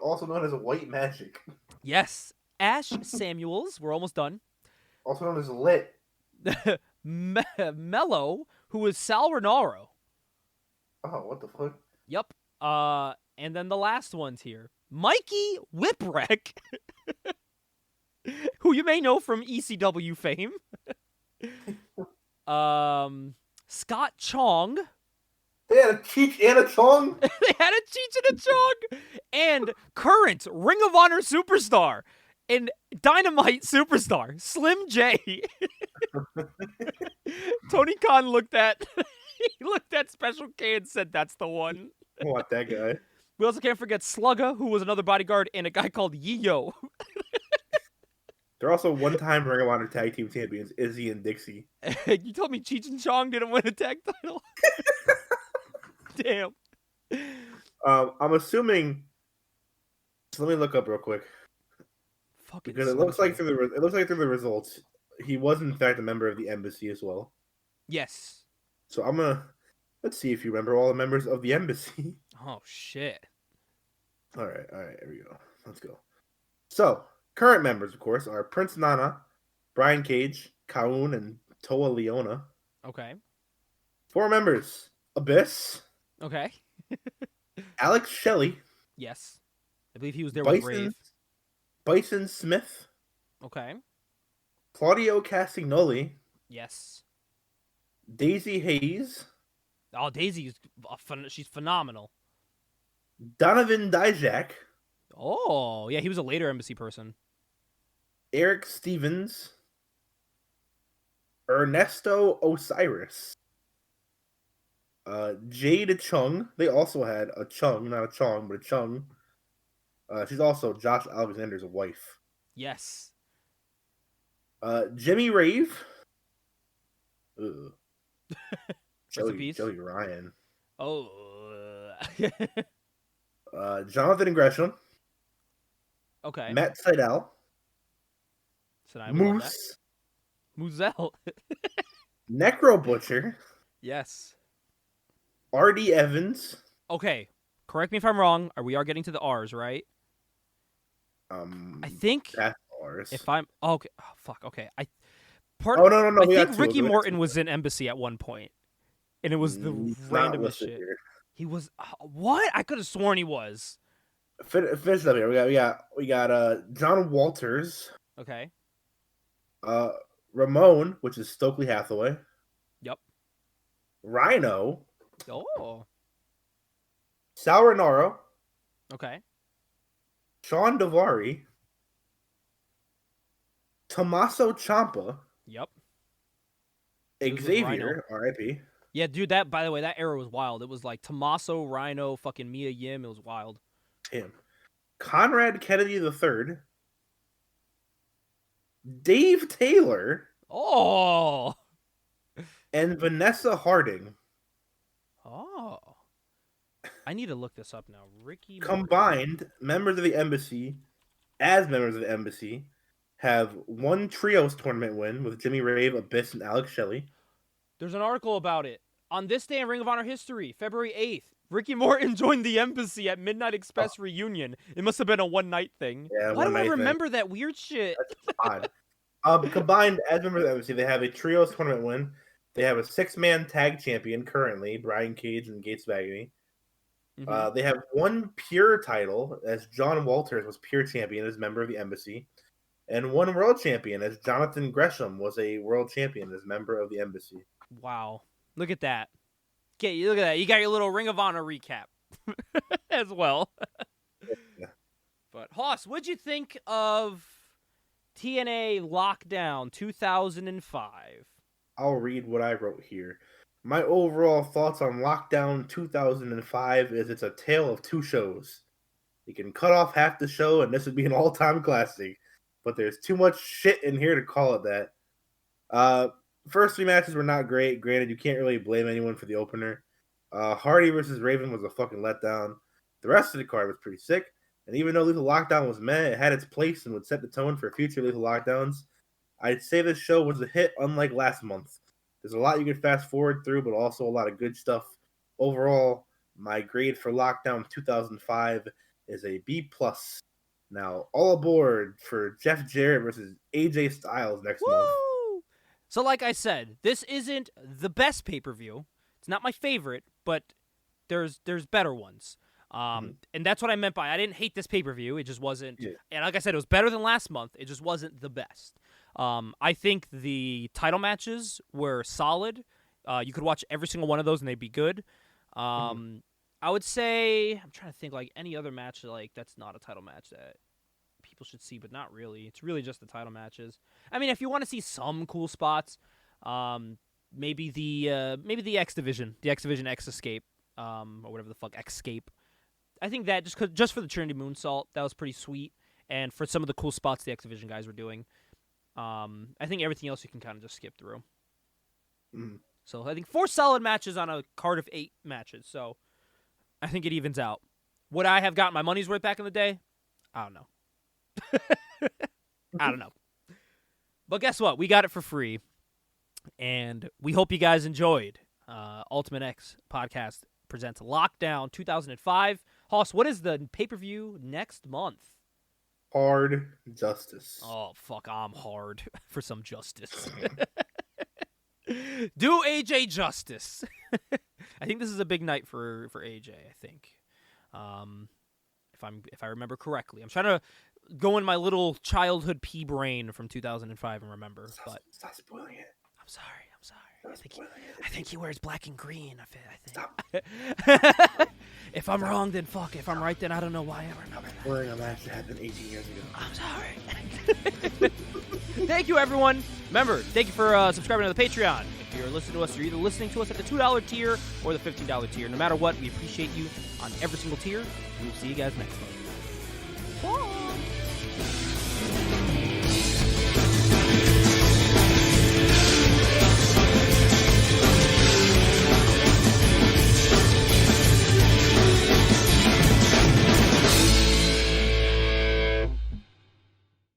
Also known as White Magic. Yes. Ash Samuels, we're almost done. Also known as Lit. Mello, who is Sal Renaro. Oh, what the fuck? Yep. And then the last ones here. Mikey Whipwreck, who you may know from ECW fame. Scott Chong. They had a Cheech and a Chong? They had a Cheech and a Chong. And current Ring of Honor superstar and Dynamite superstar, Slim J. Tony Khan looked at Special K and said, that's the one. I want that guy. We also can't forget Slugga, who was another bodyguard, and a guy called Yi-Yo. They're also one-time Ring of Honor Tag Team Champions, Izzy and Dixie. You told me Cheech and Chong didn't win a tag title? Damn. I'm assuming... So let me look up real quick. Fucking Because it looks like through the results, he was in fact a member of the embassy as well. Yes. So I'm gonna... Let's see if you remember all the members of the embassy. Oh, shit. All right, here we go. Let's go. So, current members, of course, are Prince Nana, Brian Cage, Kaun, and Toa Leona. Okay. 4 members, Abyss, Okay. Alex Shelley, Yes. I believe he was there with Brave. Bison Smith, Okay. Claudio Castagnoli, Yes. Daisy Hayes, Oh, Daisy's she's phenomenal. Donovan Dijak, Oh, yeah, he was a later embassy person. Eric Stevens, Ernesto Osiris, Jade Chung. They also had a Chung, not a Chong, but a Chung. She's also Josh Alexander's wife. Yes. Jimmy Rave. Ugh. Joey Ryan. Oh. Jonathan Gresham. Okay. Matt Seidel. Moose. Moosel. Necro Butcher. Yes. R.D. Evans. Okay. Correct me if I'm wrong. We are getting to the R's, right? I think That's R's. if I'm okay. Oh, fuck. Okay. No. I think Ricky Morton was in embassy at one point, and it was the randomest shit. Here. He was what? I could have sworn he was. Finish up here. We got John Walters. Okay. Ramon, which is Stokely Hathaway. Yep. Rhino. Oh. Sal Renaro. Okay. Sean Davari. Tommaso Ciampa. Yep. Xavier, R.I.P. Yeah, dude, that, by the way, that era was wild. It was like Tommaso, Rhino, fucking Mia Yim. It was wild. Damn. Conrad Kennedy III, Dave Taylor, Oh. and Vanessa Harding Oh. I need to look this up now. Ricky combined members of the embassy, have one trios tournament win with Jimmy Rave, Abyss, and Alex Shelley. There's an article about it. On this day in Ring of Honor history, February 8th, Ricky Morton joined the embassy at Midnight Express reunion. It must have been a one-night thing. Yeah, Why do I remember that weird shit? That's odd. Combined as members of the embassy, they have a trios tournament win. They have a 6-man tag champion currently, Brian Cage and Gates Bagany. Mhm. They have one pure title, as John Walters was pure champion as member of the embassy, and one world champion, as Jonathan Gresham was a world champion as member of the embassy. Wow. Look at that. Look at that. You got your little Ring of Honor recap as well. Yeah. But, Hoss, what'd you think of TNA Lockdown 2005? I'll read what I wrote here. My overall thoughts on Lockdown 2005 is it's a tale of two shows. You can cut off half the show and this would be an all-time classic, but there's too much shit in here to call it that. First 3 matches were not great. Granted, you can't really blame anyone for the opener. Hardy versus Raven was a fucking letdown. The rest of the card was pretty sick, and even though Lethal Lockdown was meh, it had its place and would set the tone for future Lethal Lockdowns. I'd say this show was a hit, unlike last month. There's a lot you could fast forward through, but also a lot of good stuff. Overall, my grade for Lockdown 2005 is a B+. Now, all aboard for Jeff Jarrett versus AJ Styles next month. So like I said, this isn't the best pay-per-view. It's not my favorite, but there's better ones. And that's what I meant by I didn't hate this pay-per-view. It just wasn't. Yeah. And like I said, it was better than last month. It just wasn't the best. I think the title matches were solid. You could watch every single one of those and they'd be good. I would say, I'm trying to think like any other match like that's not a title match that people should see, but not really. It's really just the title matches. I mean, if you want to see some cool spots, maybe the X Division, X Escape, or whatever the fuck, Xscape. I think that just for the Trinity Moonsault, that was pretty sweet, and for some of the cool spots the X Division guys were doing. I think everything else you can kind of just skip through. So I think 4 solid matches on a card of 8 matches. So I think it evens out. Would I have gotten my money's worth back in the day? I don't know. I don't know. But guess what? We got it for free. And we hope you guys enjoyed Ultimate X Podcast presents Lockdown 2005. Hoss, what is the pay-per-view next month? Hard Justice. Oh, fuck, I'm hard for some justice. Do AJ justice. I think this is a big night for AJ, I think. If I remember correctly. I'm trying to go in my little childhood pea brain from 2005 and remember. Stop spoiling it. I'm sorry. I think he wears black and green. I think. Stop. If I'm wrong, then fuck. If I'm right, then I don't know why I remember that. Wearing a match that happened 18 years ago. I'm sorry. Thank you, everyone. Remember, thank you for subscribing to the Patreon. If you're listening to us, you're either listening to us at the $2 tier or the $15 tier. No matter what, we appreciate you on every single tier. We will see you guys next month. Bye.